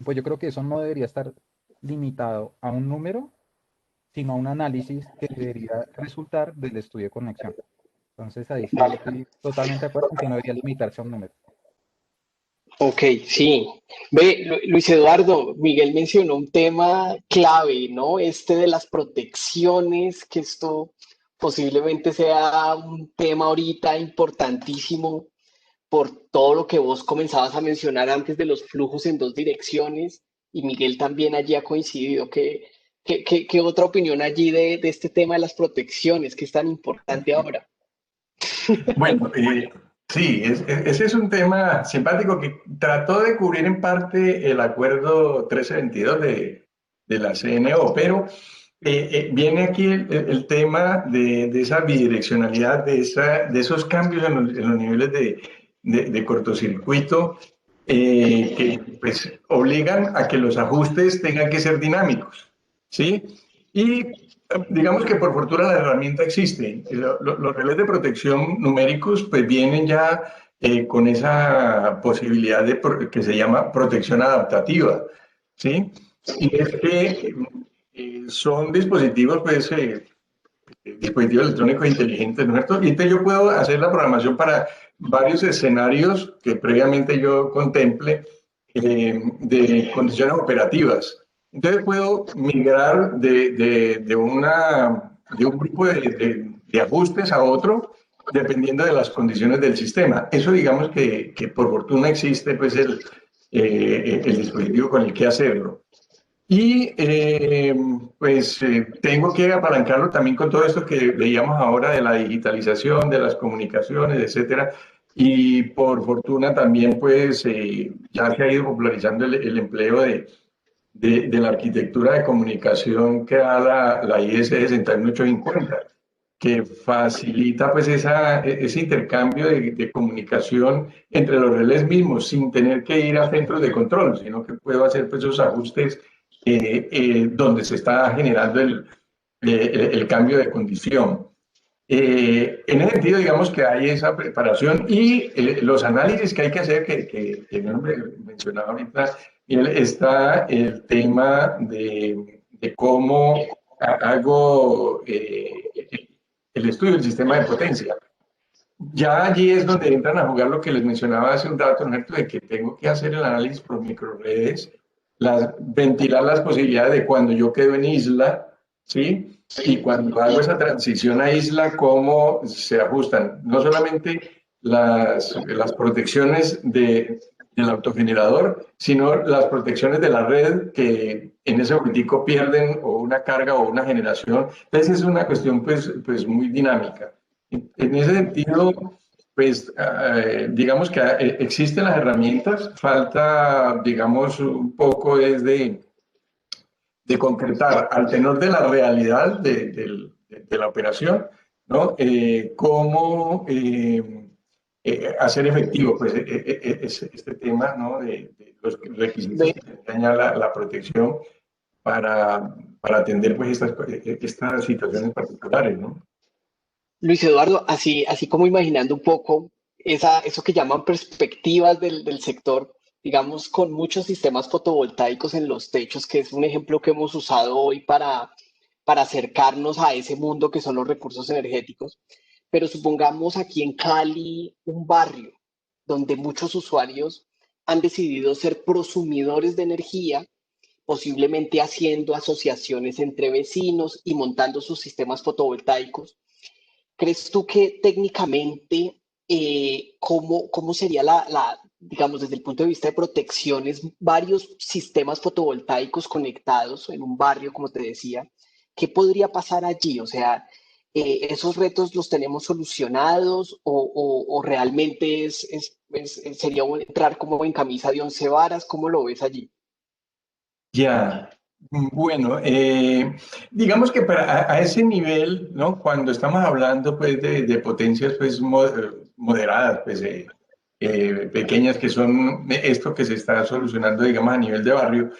[SPEAKER 4] Pues yo creo que eso no debería estar limitado a un número, sino a un análisis que debería resultar del estudio de conexión. Entonces ahí sí
[SPEAKER 3] Vale.
[SPEAKER 4] estoy totalmente de acuerdo en que no debería limitarse a un número.
[SPEAKER 3] Ok, sí. Ve, Luis Eduardo, Miguel mencionó un tema clave, ¿no? Este de las protecciones, que esto posiblemente sea un tema ahorita importantísimo por todo lo que vos comenzabas a mencionar antes de los flujos en dos direcciones, y Miguel también allí ha coincidido. ¿Qué otra opinión allí de este tema de las protecciones, que es tan importante ahora?
[SPEAKER 5] Bueno, sí, ese es un tema simpático que trató de cubrir en parte el acuerdo 1322 de la CNO, pero viene aquí el tema de esa bidireccionalidad, de esos cambios en los niveles de cortocircuito que pues, obligan a que los ajustes tengan que ser dinámicos, ¿sí? Y digamos que por fortuna la herramienta existe. Los relés de protección numéricos pues vienen ya con esa posibilidad que se llama protección adaptativa, ¿sí? Y es que son dispositivos pues dispositivos electrónicos inteligentes, ¿no es cierto? Y entonces yo puedo hacer la programación para varios escenarios que previamente yo contemple de condiciones operativas. Entonces puedo migrar de un grupo de ajustes a otro dependiendo de las condiciones del sistema. Eso digamos que por fortuna existe pues el dispositivo con el que hacerlo. Y tengo que apalancarlo también con todo esto que veíamos ahora de la digitalización, de las comunicaciones, etcétera. Y por fortuna también pues ya se ha ido popularizando el empleo de la arquitectura de comunicación que da la IS 61850, que facilita pues ese intercambio de comunicación entre los relés mismos sin tener que ir a centros de control, sino que puedo hacer pues esos ajustes donde se está generando el cambio de condición. En ese sentido, digamos que hay esa preparación y los análisis que hay que hacer, que no mencionaba ahorita, está el tema de cómo hago el estudio del sistema de potencia. ya allí es donde entran a jugar lo que les mencionaba hace un rato, ¿no es cierto? De que tengo que hacer el análisis por microredes, ventilar las posibilidades de cuando yo quedo en isla, ¿sí? Y cuando hago esa transición a isla, cómo se ajustan no solamente las protecciones del autogenerador, sino las protecciones de la red que en ese momentico pierden o una carga o una generación. Entonces es una cuestión pues muy dinámica. En ese sentido, pues digamos que existen las herramientas, falta, digamos, un poco es de concretar al tenor de la realidad de la operación, ¿no? Cómo hacer efectivo pues, este tema, ¿no? De los requisitos que tenga la protección para atender pues, estas situaciones particulares, ¿no?
[SPEAKER 3] Luis Eduardo, así como imaginando un poco eso que llaman perspectivas del sector, digamos, con muchos sistemas fotovoltaicos en los techos, que es un ejemplo que hemos usado hoy para acercarnos a ese mundo que son los recursos energéticos. Pero supongamos aquí en Cali un barrio donde muchos usuarios han decidido ser prosumidores de energía, posiblemente haciendo asociaciones entre vecinos y montando sus sistemas fotovoltaicos. ¿Crees tú que técnicamente cómo sería digamos, desde el punto de vista de protecciones, varios sistemas fotovoltaicos conectados en un barrio, como te decía? ¿Qué podría pasar allí? O sea, ¿esos retos los tenemos solucionados o realmente sería entrar como en camisa de once varas? ¿Cómo lo ves allí?
[SPEAKER 5] Ya, bueno, digamos que a ese nivel, ¿no? Cuando estamos hablando pues de potencias pues moderadas, pues pequeñas que son esto que se está solucionando, digamos, a nivel de barrio,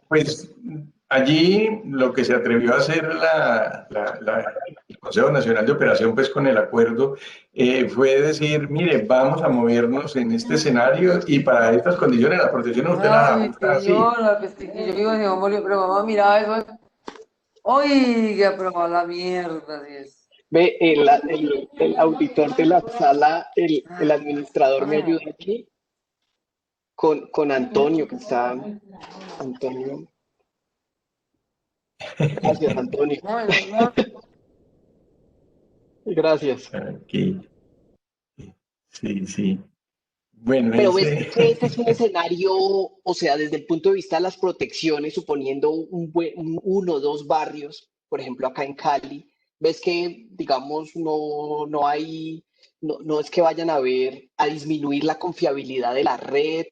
[SPEAKER 5] pues allí lo que se atrevió a hacer el Consejo Nacional de Operación, pues con el acuerdo, fue decir, mire, vamos a movernos en este escenario y para estas condiciones las protecciones usted las
[SPEAKER 7] Ay,
[SPEAKER 5] ajusta así.
[SPEAKER 7] señora, que yo vivo en Simón Bolívar, pero mamá, mira eso. Oiga, pero a la mierda, sí es.
[SPEAKER 3] Ve, el auditor de la sala, el administrador me ayuda aquí con Antonio, que está. Antonio. Gracias, Antonio. Gracias.
[SPEAKER 5] Aquí. Sí, sí. Bueno,
[SPEAKER 3] Pero ves que ese es un escenario, o sea, desde el punto de vista de las protecciones, suponiendo uno o dos barrios, por ejemplo, acá en Cali, ves que, digamos, no es que vayan a disminuir la confiabilidad de la red,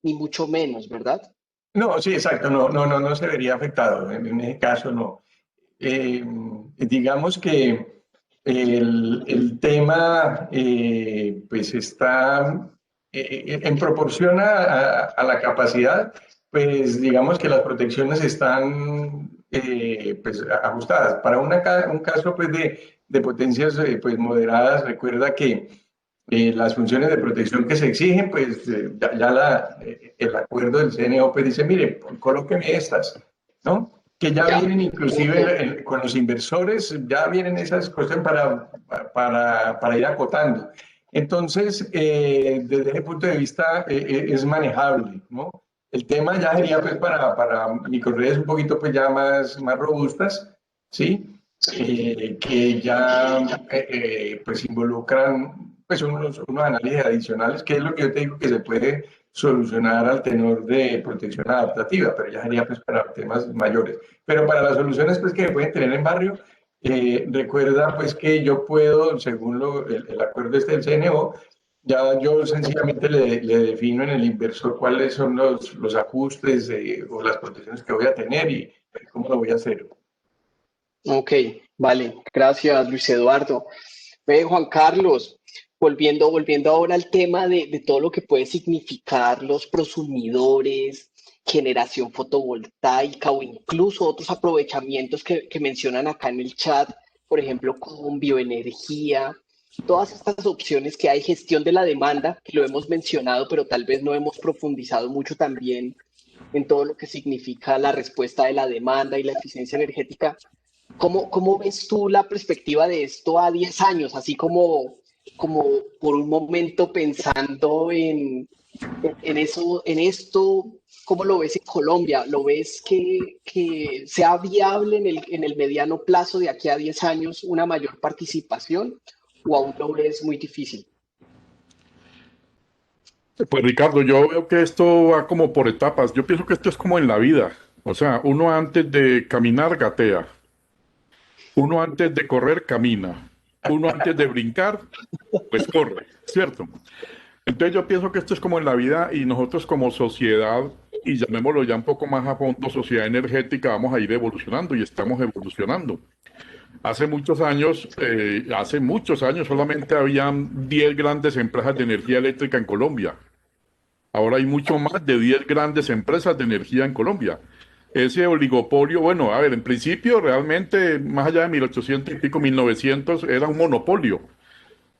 [SPEAKER 3] ni mucho menos, ¿verdad?
[SPEAKER 5] no, sí, exacto, no se vería afectado, en ese caso no. Digamos que el tema pues está en proporción a la capacidad, pues digamos que las protecciones están pues ajustadas. Para un caso pues de potencias pues moderadas, recuerda que las funciones de protección que se exigen, pues el acuerdo del CNO pues dice, mire, colóqueme estas, ¿no? Que ya vienen inclusive con los inversores, ya vienen esas cuestiones para ir acotando. Entonces, desde ese punto de vista es manejable, ¿no? El tema ya sería pues para microredes un poquito pues ya más robustas, ¿sí? Que ya pues involucran pues unos análisis adicionales, que es lo que yo te digo que se puede solucionar al tenor de protección adaptativa, pero ya sería pues para temas mayores. Pero para las soluciones pues que pueden tener en barrio, recuerda pues que yo puedo, según el acuerdo este del CNO, ya yo sencillamente le defino en el inversor cuáles son los ajustes o las protecciones que voy a tener y cómo lo voy a hacer.
[SPEAKER 3] Ok, vale, gracias Luis Eduardo. Ve, Juan Carlos, volviendo ahora al tema de todo lo que puede significar los prosumidores, generación fotovoltaica o incluso otros aprovechamientos que mencionan acá en el chat, por ejemplo, con bioenergía, todas estas opciones que hay, gestión de la demanda, que lo hemos mencionado, pero tal vez no hemos profundizado mucho también en todo lo que significa la respuesta de la demanda y la eficiencia energética. ¿Cómo ves tú la perspectiva de esto a 10 años? Así como por un momento pensando en eso, en esto, ¿cómo lo ves en Colombia? ¿Lo ves que sea viable en el mediano plazo de aquí a 10 años una mayor participación o aún lo ves muy difícil?
[SPEAKER 6] Pues Ricardo, yo veo que esto va como por etapas. Yo pienso que esto es como en la vida. O sea, uno antes de caminar gatea, uno antes de correr camina, uno antes de brincar, pues corre, ¿cierto? Entonces yo pienso que esto es como en la vida y nosotros como sociedad, y llamémoslo ya un poco más a fondo, sociedad energética, vamos a ir evolucionando y estamos evolucionando. Hace muchos años solamente habían 10 grandes empresas de energía eléctrica en Colombia. Ahora hay mucho más de 10 grandes empresas de energía en Colombia. Ese oligopolio, bueno, a ver, en principio realmente, más allá de 1800 y pico, 1900, era un monopolio,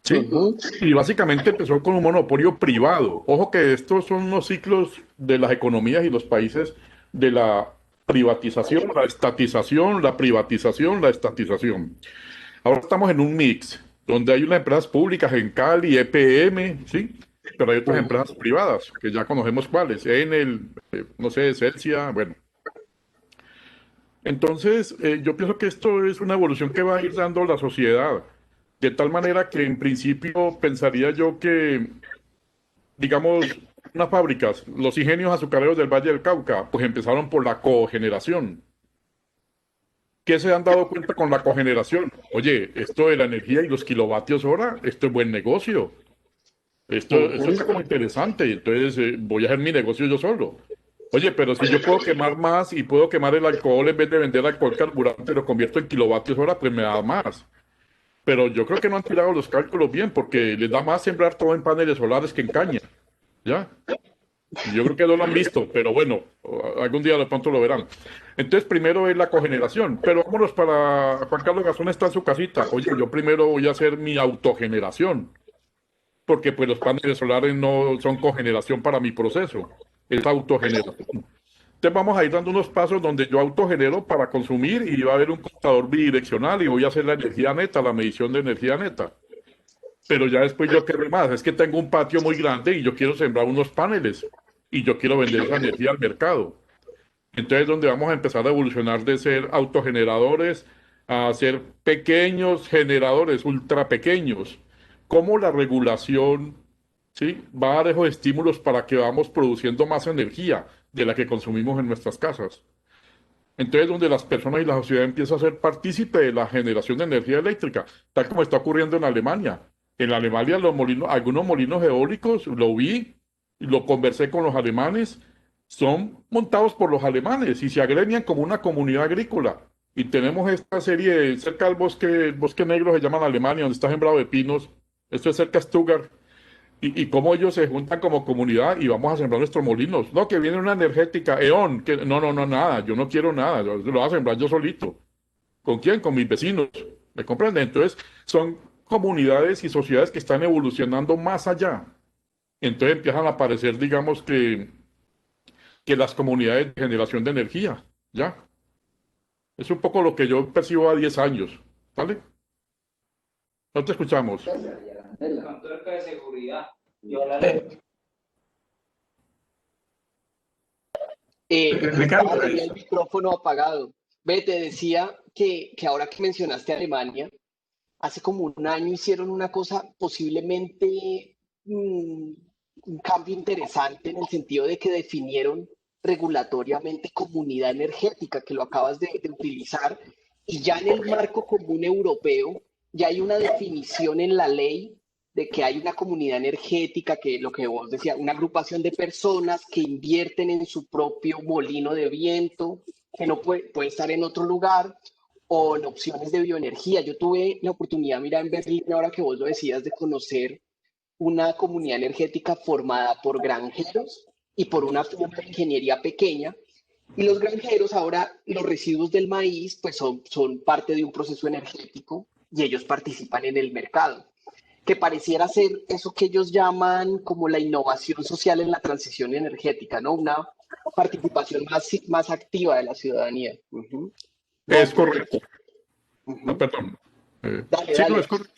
[SPEAKER 6] ¿sí?
[SPEAKER 3] Ujú.
[SPEAKER 6] Y básicamente empezó con un monopolio privado. Ojo que estos son los ciclos de las economías y los países de la privatización, la estatización, la privatización, la estatización. Ahora estamos en un mix, donde hay unas empresas públicas en Cali, EPM, ¿sí? Pero hay otras empresas privadas, que ya conocemos cuáles, Enel, no sé, Celsia, bueno. Entonces, yo pienso que esto es una evolución que va a ir dando la sociedad, de tal manera que en principio pensaría yo que, digamos, unas fábricas, los ingenios azucareros del Valle del Cauca, pues empezaron por la cogeneración. ¿Qué se han dado cuenta con la cogeneración? Oye, esto de la energía y los kilovatios hora, esto es buen negocio. Esto está como interesante. Entonces, voy a hacer mi negocio yo solo. Oye, pero si yo puedo quemar más y puedo quemar el alcohol en vez de vender alcohol carburante, lo convierto en kilovatios hora, pues me da más. Pero yo creo que no han tirado los cálculos bien porque les da más sembrar todo en paneles solares que en caña. ¿Ya? Yo creo que no lo han visto, pero bueno, algún día de pronto lo verán. Entonces, primero es la cogeneración, pero vámonos para Juan Carlos Gazón está en su casita. Oye, yo primero voy a hacer mi autogeneración, porque pues los paneles solares no son cogeneración para mi proceso, es autogeneración. Entonces vamos a ir dando unos pasos donde yo autogenero para consumir y va a haber un contador bidireccional y voy a hacer la energía neta, la medición de energía neta. Pero ya después yo quiero más, es que tengo un patio muy grande y yo quiero sembrar unos paneles y yo quiero vender esa energía al mercado. Entonces, donde vamos a empezar a evolucionar de ser autogeneradores a ser pequeños generadores, ultra pequeños. ¿Cómo la regulación, sí, va a dar esos estímulos para que vamos produciendo más energía de la que consumimos en nuestras casas? Entonces, donde las personas y la sociedad empiezan a ser partícipe de la generación de energía eléctrica, tal como está ocurriendo en Alemania. En Alemania, algunos molinos eólicos, lo vi, lo conversé con los alemanes, son montados por los alemanes y se agremian como una comunidad agrícola. Y tenemos esta serie cerca del bosque, el bosque negro se llama en Alemania, donde está sembrado de pinos. Esto es cerca de Stuttgart y cómo ellos se juntan como comunidad y vamos a sembrar nuestros molinos. No, que viene una energética, E.ON, que no, nada, yo no quiero nada, yo lo voy a sembrar yo solito. ¿Con quién? Con mis vecinos. ¿Me comprenden? Entonces, son comunidades y sociedades que están evolucionando más allá. Entonces empiezan a aparecer, digamos que las comunidades de generación de energía, ¿ya? Es un poco lo que yo percibo a 10 años, ¿vale? No te escuchamos.
[SPEAKER 7] Con tuerca de seguridad. Yo la
[SPEAKER 5] Eh, Ricardo,
[SPEAKER 3] Tenía el micrófono apagado. Ve, te decía que ahora que mencionaste Alemania, hace como un año hicieron una cosa posiblemente un cambio interesante en el sentido de que definieron regulatoriamente comunidad energética, que lo acabas de utilizar, y ya en el marco común europeo ya hay una definición en la ley de que hay una comunidad energética, que lo que vos decías, una agrupación de personas que invierten en su propio molino de viento, que no puede estar en otro lugar, o en opciones de bioenergía. Yo tuve la oportunidad, mira, en Berlín, ahora que vos lo decías, de conocer una comunidad energética formada por granjeros y por una firma de ingeniería pequeña. Y los granjeros ahora, los residuos del maíz, pues son parte de un proceso energético y ellos participan en el mercado, que pareciera ser eso que ellos llaman como la innovación social en la transición energética, ¿no? Una participación más activa de la ciudadanía. Uh-huh. No,
[SPEAKER 6] Es correcto. Ah, perdón.
[SPEAKER 3] Dale,
[SPEAKER 6] Sí, no,
[SPEAKER 3] dale.
[SPEAKER 6] es correcto.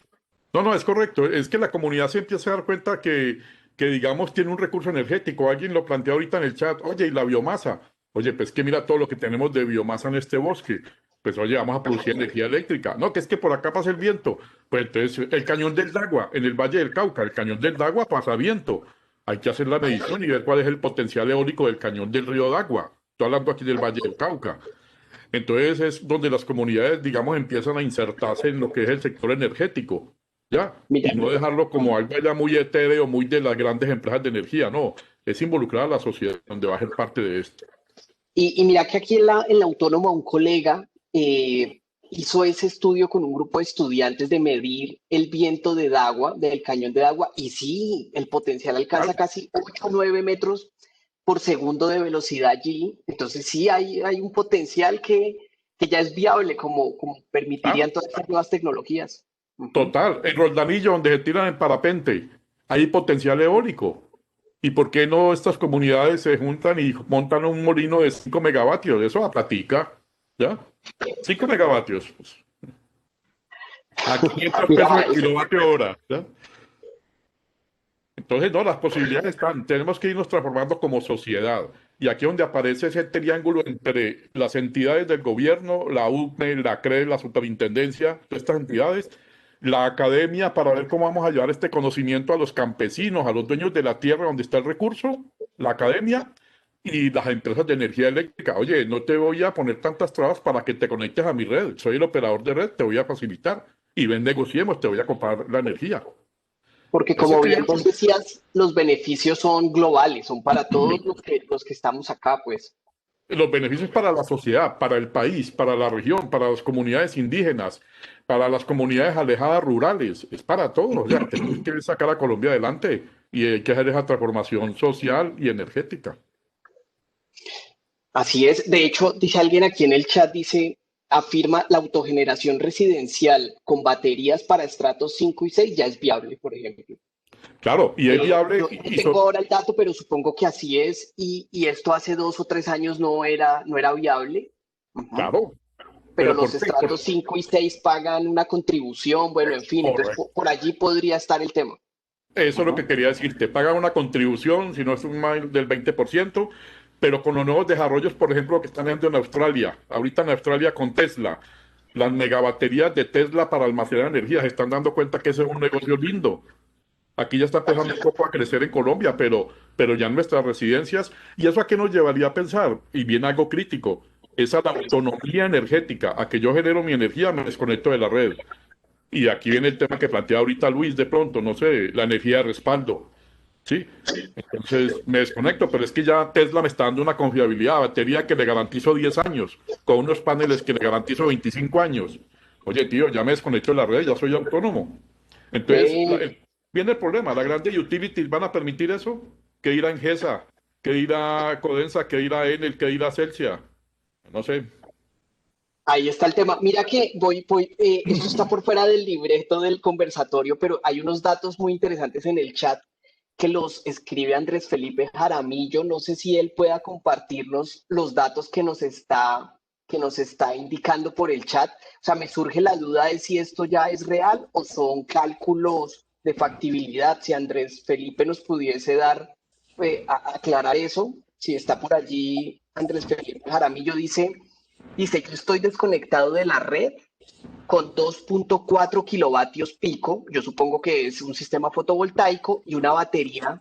[SPEAKER 6] No, no, es correcto. Es que la comunidad se empieza a dar cuenta que, digamos, tiene un recurso energético. Alguien lo plantea ahorita en el chat. Oye, ¿y la biomasa? Oye, pues que mira todo lo que tenemos de biomasa en este bosque. Pues oye, vamos a producir energía eléctrica. No, que es que por acá pasa el viento. Pues entonces, el cañón del Dagua, en el Valle del Cauca, el cañón del Dagua pasa viento. Hay que hacer la medición y ver cuál es el potencial eólico del cañón del río Dagua. Estoy hablando aquí del Valle del Cauca. Entonces es donde las comunidades, digamos, empiezan a insertarse en lo que es el sector energético, ¿ya?
[SPEAKER 3] Mira,
[SPEAKER 6] Y no dejarlo como algo ya muy etéreo, muy de las grandes empresas de energía, no. Es involucrar a la sociedad donde va a ser parte de esto.
[SPEAKER 3] y mira que aquí en la Autónoma un colega hizo ese estudio con un grupo de estudiantes de medir el viento de Dagua, del cañón de Dagua, y sí, el potencial alcanza
[SPEAKER 6] Claro,
[SPEAKER 3] casi 8 o 9 metros por segundo de velocidad allí. Entonces sí hay un potencial que ya es viable, como
[SPEAKER 6] claro,
[SPEAKER 3] permitirían todas estas nuevas tecnologías. Ujú.
[SPEAKER 6] total. En Roldanillo, donde se tiran en parapente, hay potencial eólico. ¿Y por qué no estas comunidades se juntan y montan un molino de 5 megavatios? Eso a platica, ¿ya? 5 megavatios, pues, a 500 pesos
[SPEAKER 3] Mira,
[SPEAKER 6] el kilovatio hora, ¿ya? Entonces, no, las posibilidades están. Tenemos que irnos transformando como sociedad. Y aquí es donde aparece ese triángulo entre las entidades del gobierno, la UCNE, la CRE, la superintendencia, todas estas entidades, la academia para ver cómo vamos a llevar este conocimiento a los campesinos, a los dueños de la tierra donde está el recurso, la academia y las empresas de energía eléctrica. Oye, no te voy a poner tantas trabas para que te conectes a mi red. Soy el operador de red, te voy a facilitar. Y ven, negociemos, te voy a comprar la energía.
[SPEAKER 3] porque
[SPEAKER 6] Ese
[SPEAKER 3] como bien
[SPEAKER 6] triángulo.
[SPEAKER 3] vos decías, los beneficios son globales, son para todos los que estamos acá, pues.
[SPEAKER 6] Los beneficios para la sociedad, para el país, para la región, para las comunidades indígenas, para las comunidades alejadas rurales, es para todos. Ya tenemos que sacar a Colombia adelante y hay que hacer esa transformación social y energética.
[SPEAKER 3] Así es. De hecho, dice alguien aquí en el chat, dice, afirma la autogeneración residencial con baterías para estratos 5 y 6 ya es viable, por ejemplo.
[SPEAKER 6] Claro, y es viable
[SPEAKER 3] Yo no tengo ahora el dato, pero supongo que así es, y esto hace 2 o 3 años no era viable. Ujú.
[SPEAKER 6] claro,
[SPEAKER 3] Pero
[SPEAKER 6] pero
[SPEAKER 3] los
[SPEAKER 6] ¿por qué?
[SPEAKER 3] estratos 5 y 6 pagan una contribución, bueno, en fin, entonces
[SPEAKER 6] Correcto.
[SPEAKER 3] por allí podría estar el tema.
[SPEAKER 6] Eso es lo que
[SPEAKER 3] Ujú.
[SPEAKER 6] quería decir. Te pagan una contribución, si no es un más del 20%, pero con los nuevos desarrollos, por ejemplo, que están haciendo en Australia, ahorita en Australia con Tesla, las megabaterías de Tesla para almacenar energía, se están dando cuenta que ese es un negocio lindo. Aquí ya está empezando un poco a crecer en Colombia, pero ya en nuestras residencias. ¿Y eso a qué nos llevaría a pensar? Y viene algo crítico, es a la autonomía energética, a que yo genero mi energía, me desconecto de la red. Y aquí viene el tema que plantea ahorita Luis de pronto, no sé, la energía de respaldo. ¿Sí? Entonces me desconecto, pero es que ya Tesla me está dando una confiabilidad, batería que le garantizo 10 años, con unos paneles que le garantizo 25 años. Oye, tío, ya me desconecto de la red, ya soy autónomo. Entonces,
[SPEAKER 3] Ve,
[SPEAKER 6] viene el problema, las grandes utilities van a permitir eso, que ir a Engesa, que ir a Codensa, que ir a Enel, que ir a Celsia. No sé.
[SPEAKER 3] ahí está el tema. Mira que esto está por fuera del libreto del conversatorio, pero hay unos datos muy interesantes en el chat que los escribe Andrés Felipe Jaramillo. No sé si él pueda compartirnos los datos que nos está indicando por el chat. O sea, me surge la duda de si esto ya es real o son cálculos de factibilidad. Si Andrés Felipe nos pudiese dar, aclarar eso, si está por allí Andrés Felipe Jaramillo dice, yo estoy desconectado de la red con 2.4 kilovatios pico, yo supongo que es un sistema fotovoltaico y una batería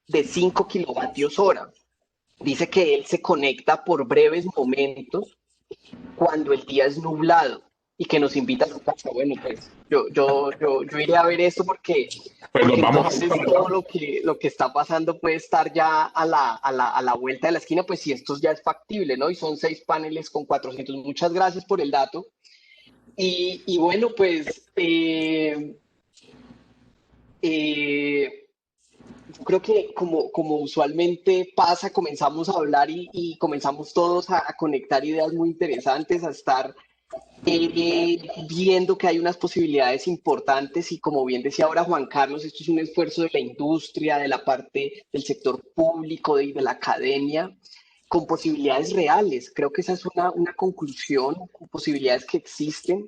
[SPEAKER 3] de 5 kilovatios hora. Dice que él se conecta por breves momentos cuando el día es nublado y que nos invita a su casa. Bueno, pues yo iré a ver esto porque,
[SPEAKER 6] Pues nos
[SPEAKER 3] porque
[SPEAKER 6] vamos a
[SPEAKER 3] entonces todo lo que está pasando puede estar ya a la vuelta de la esquina, pues si esto ya es factible, ¿no? Y son 6 paneles con 400. Muchas gracias por el dato. Y bueno, pues eh, yo creo que como usualmente pasa, comenzamos a hablar y comenzamos todos a conectar ideas muy interesantes, a estar viendo que hay unas posibilidades importantes y como bien decía ahora Juan Carlos, esto es un esfuerzo de la industria, de la parte del sector público, de la academia, con posibilidades reales. Creo que esa es una conclusión, con posibilidades que existen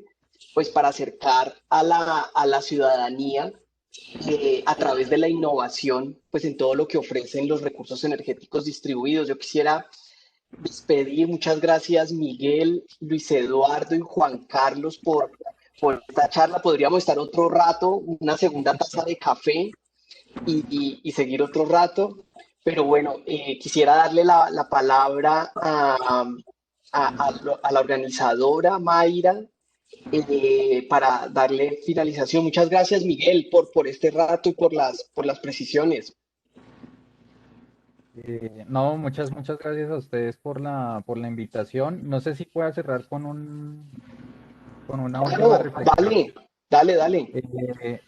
[SPEAKER 3] pues para acercar a la ciudadanía a través de la innovación, pues en todo lo que ofrecen los recursos energéticos distribuidos. Yo quisiera despedir, muchas gracias Miguel, Luis Eduardo y Juan Carlos por esta charla. Podríamos estar otro rato, una segunda taza de café y seguir otro rato, pero bueno, quisiera darle la palabra a la organizadora Mayra para darle finalización. Muchas gracias, Miguel, por este rato y por las precisiones.
[SPEAKER 4] No, muchas gracias a ustedes por la invitación. No sé si pueda cerrar con una última
[SPEAKER 3] Claro,
[SPEAKER 4] reflexión.
[SPEAKER 3] dale.
[SPEAKER 4] Eh,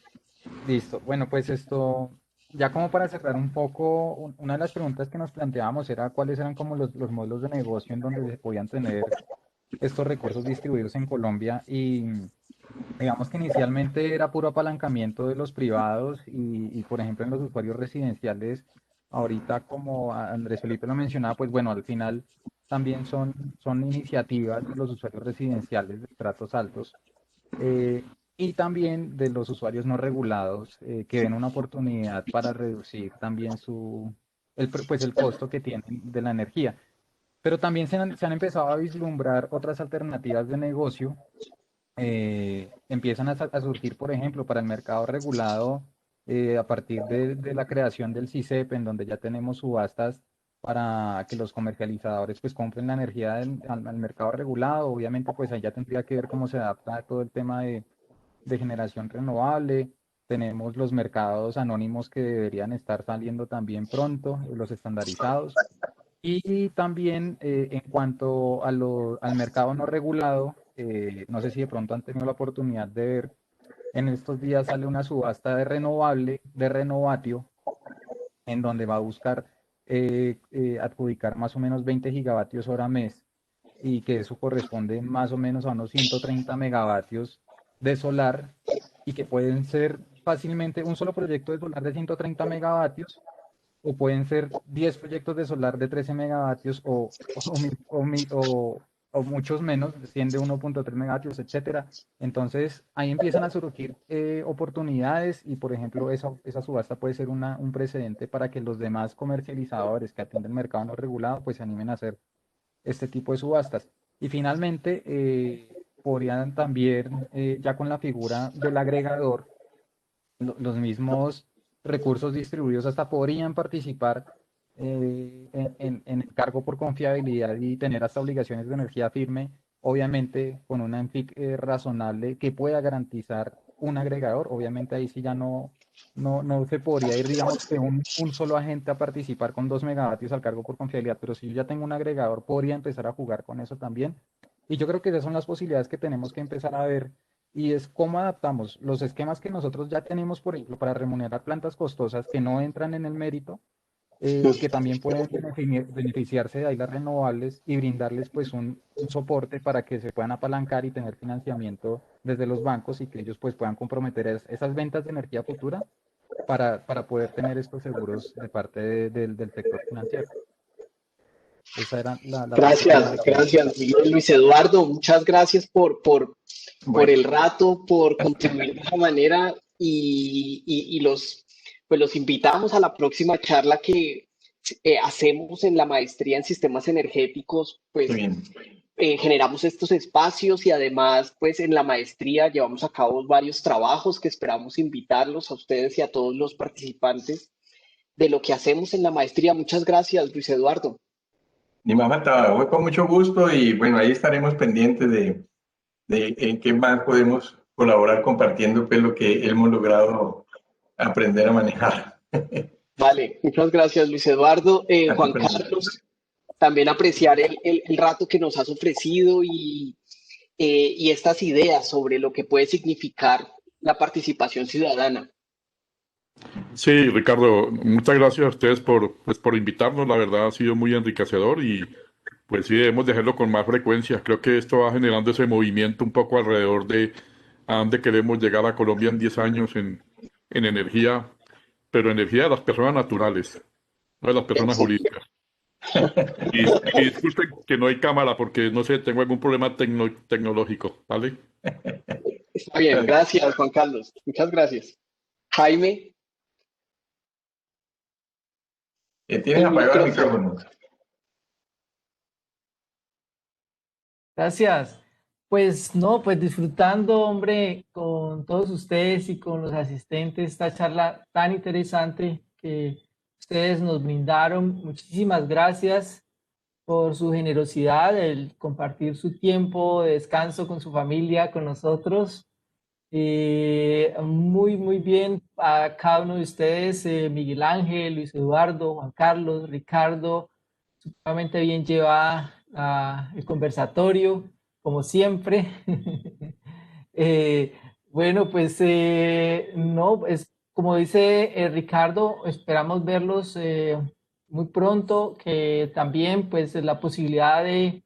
[SPEAKER 4] Listo. Bueno, pues esto, ya como para cerrar un poco, una de las preguntas que nos planteábamos era cuáles eran como los modelos de negocio en donde se podían tener estos recursos distribuidos en Colombia y digamos que inicialmente era puro apalancamiento de los privados y, por ejemplo en los usuarios residenciales, ahorita como Andrés Felipe lo mencionaba, pues bueno, al final también son iniciativas de los usuarios residenciales de estratos altos y también de los usuarios no regulados que ven una oportunidad para reducir también pues el costo que tienen de la energía. Pero también se han empezado a vislumbrar otras alternativas de negocio. Empiezan a surgir, por ejemplo, para el mercado regulado, a partir de la creación del CICEP, en donde ya tenemos subastas para que los comercializadores pues compren la energía al mercado regulado. Obviamente, pues ahí ya tendría que ver cómo se adapta todo el tema de generación renovable. Tenemos los mercados anónimos que deberían estar saliendo también pronto, los estandarizados. Y también en cuanto al mercado no regulado, no sé si de pronto han tenido la oportunidad de ver, en estos días sale una subasta de renovable, de Renovatio, en donde va a buscar adjudicar más o menos 20 gigavatios hora mes y que eso corresponde más o menos a unos 130 megavatios de solar y que pueden ser fácilmente un solo proyecto de solar de 130 megavatios o pueden ser 10 proyectos de solar de 13 megavatios o muchos menos, 100 de 1.3 megavatios, etcétera. Entonces, ahí empiezan a surgir oportunidades y, por ejemplo, esa subasta puede ser un precedente para que los demás comercializadores que atienden el mercado no regulado, pues se animen a hacer este tipo de subastas. Y finalmente, podrían también, ya con la figura del agregador, los mismos recursos distribuidos hasta podrían participar en el cargo por confiabilidad y tener hasta obligaciones de energía firme, obviamente con una ENFIC razonable que pueda garantizar un agregador. Obviamente ahí sí ya no se podría ir, digamos, que un solo agente a participar con 2 megavatios al cargo por confiabilidad, pero si yo ya tengo un agregador, podría empezar a jugar con eso también. Y yo creo que esas son las posibilidades que tenemos que empezar a ver y es cómo adaptamos los esquemas que nosotros ya tenemos, por ejemplo, para remunerar plantas costosas que no entran en el mérito, que también pueden beneficiarse de ahí las renovables y brindarles pues un soporte para que se puedan apalancar y tener financiamiento desde los bancos y que ellos pues puedan comprometer esas ventas de energía futura para poder tener estos seguros de parte del sector financiero. Esa era la reflexión que quería hacer.
[SPEAKER 3] Gracias, Miguel, Luis Eduardo. Muchas gracias por
[SPEAKER 5] Bueno,
[SPEAKER 3] el rato, por contribuir de esa manera pues los invitamos a la próxima charla que hacemos en la maestría en sistemas energéticos,
[SPEAKER 5] qué
[SPEAKER 3] pues
[SPEAKER 5] bien.
[SPEAKER 3] generamos estos espacios y además pues en la maestría llevamos a cabo varios trabajos que esperamos invitarlos a ustedes y a todos los participantes de lo que hacemos en la maestría. Muchas gracias, Luis Eduardo.
[SPEAKER 5] Ni más faltaba, fue con mucho gusto y bueno, ahí estaremos pendientes de en qué más podemos colaborar compartiendo pues, lo que hemos logrado aprender a manejar.
[SPEAKER 3] Vale, muchas gracias, Luis Eduardo.
[SPEAKER 5] A ti,
[SPEAKER 3] Juan
[SPEAKER 5] Fernando.
[SPEAKER 3] Carlos, también apreciar el rato que nos has ofrecido y estas ideas sobre lo que puede significar la participación ciudadana.
[SPEAKER 6] Sí, Ricardo, muchas gracias a ustedes pues, por invitarnos. La verdad ha sido muy enriquecedor y pues sí, debemos dejarlo con más frecuencia. Creo que esto va generando ese movimiento un poco alrededor de a dónde queremos llegar a Colombia en 10 años en energía, pero energía de las personas naturales, no de las personas jurídicas. Y disculpen que no hay cámara porque no sé, tengo algún problema tecnológico, ¿vale?
[SPEAKER 3] Está bien, gracias, Juan Carlos. Muchas gracias. Jaime,
[SPEAKER 5] Tienes
[SPEAKER 3] el
[SPEAKER 5] apagado el
[SPEAKER 3] micrófono.
[SPEAKER 5] micrófono.
[SPEAKER 1] Gracias. Pues no, pues disfrutando, hombre, con todos ustedes y con los asistentes, esta charla tan interesante que ustedes nos brindaron. Muchísimas gracias por su generosidad, el compartir su tiempo de descanso con su familia, con nosotros. Muy bien a cada uno de ustedes, Miguel Ángel, Luis Eduardo, Juan Carlos, Ricardo, supremamente bien llevada el conversatorio, como siempre. Eh, bueno, pues no, es como dice Ricardo, esperamos verlos muy pronto, que también pues la posibilidad de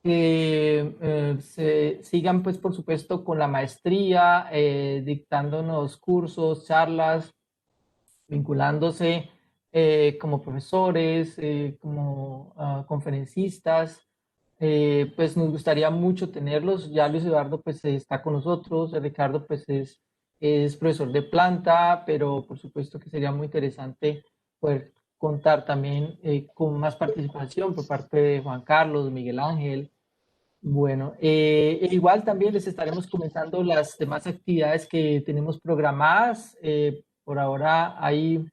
[SPEAKER 1] que se sigan, pues, por supuesto, con la maestría, dictándonos cursos, charlas, vinculándose como profesores, como conferencistas. Pues nos gustaría mucho tenerlos. Ya Luis Eduardo pues está con nosotros, Ricardo pues es profesor de planta, pero por supuesto que sería muy interesante poder contar también con más participación por parte de Juan Carlos, Miguel Ángel. Bueno, igual también les estaremos comentando las demás actividades que tenemos programadas. Por ahora hay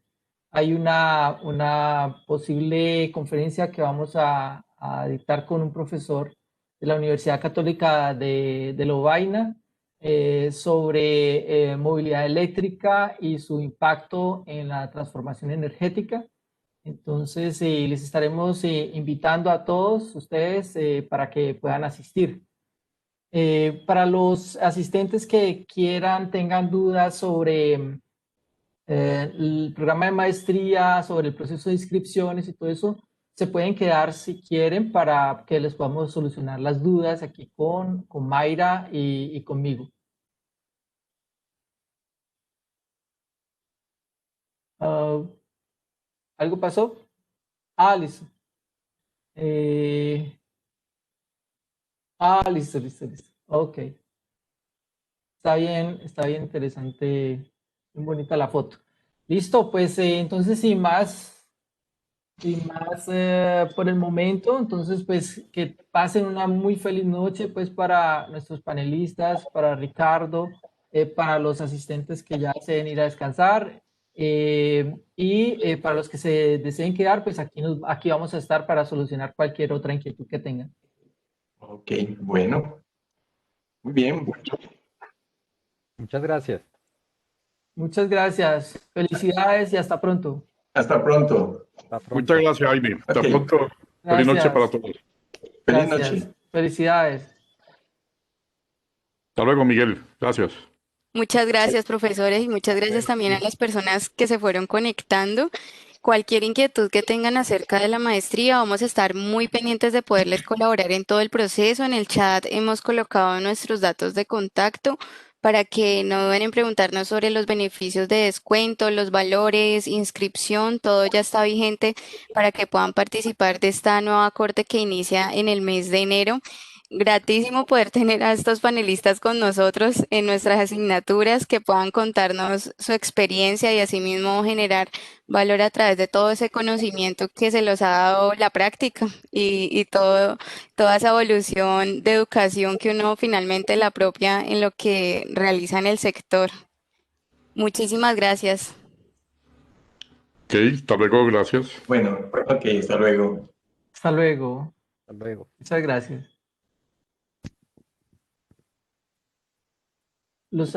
[SPEAKER 1] una posible conferencia que vamos a dictar con un profesor de la Universidad Católica de Lovaina sobre movilidad eléctrica y su impacto en la transformación energética. Entonces, les estaremos invitando a todos ustedes para que puedan asistir. Para los asistentes que quieran, tengan dudas sobre el programa de maestría, sobre el proceso de inscripciones y todo eso, se pueden quedar si quieren para que les podamos solucionar las dudas aquí con Mayra y conmigo. Ah, ¿algo pasó? Ah, listo. Listo. Ok. Está bien interesante, muy bonita la foto. Listo, pues entonces sin más por el momento, entonces pues que pasen una muy feliz noche pues para nuestros panelistas, para Ricardo, para los asistentes que ya deseen ir a descansar y para los que se deseen quedar, pues aquí vamos a estar para solucionar cualquier otra inquietud que tengan.
[SPEAKER 5] Ok, bueno, muy bien.
[SPEAKER 4] Muchas gracias.
[SPEAKER 1] Muchas gracias, felicidades y hasta pronto.
[SPEAKER 5] Hasta pronto.
[SPEAKER 4] Hasta pronto.
[SPEAKER 6] Muchas gracias, Jaime. Hasta
[SPEAKER 5] Ok.
[SPEAKER 6] pronto. Feliz noche para
[SPEAKER 1] Gracias.
[SPEAKER 6] todos.
[SPEAKER 5] Feliz
[SPEAKER 1] Gracias.
[SPEAKER 5] noche.
[SPEAKER 1] Felicidades.
[SPEAKER 6] Hasta luego, Miguel. Gracias.
[SPEAKER 2] Muchas gracias, profesores, y muchas gracias también a las personas que se fueron conectando. Cualquier inquietud que tengan acerca de la maestría, vamos a estar muy pendientes de poderles colaborar en todo el proceso. En el chat hemos colocado nuestros datos de contacto para que no duden en preguntarnos sobre los beneficios de descuento, los valores, inscripción, todo ya está vigente para que puedan participar de esta nueva corte que inicia en el mes de enero. Gratísimo poder tener a estos panelistas con nosotros en nuestras asignaturas, que puedan contarnos su experiencia y asimismo generar valor a través de todo ese conocimiento que se los ha dado la práctica y toda esa evolución de educación que uno finalmente la propia en lo que realiza en el sector. Muchísimas gracias.
[SPEAKER 6] Ok, hasta luego, gracias.
[SPEAKER 5] Bueno, ok, hasta luego.
[SPEAKER 1] Hasta luego.
[SPEAKER 4] Hasta luego.
[SPEAKER 1] Muchas gracias. Los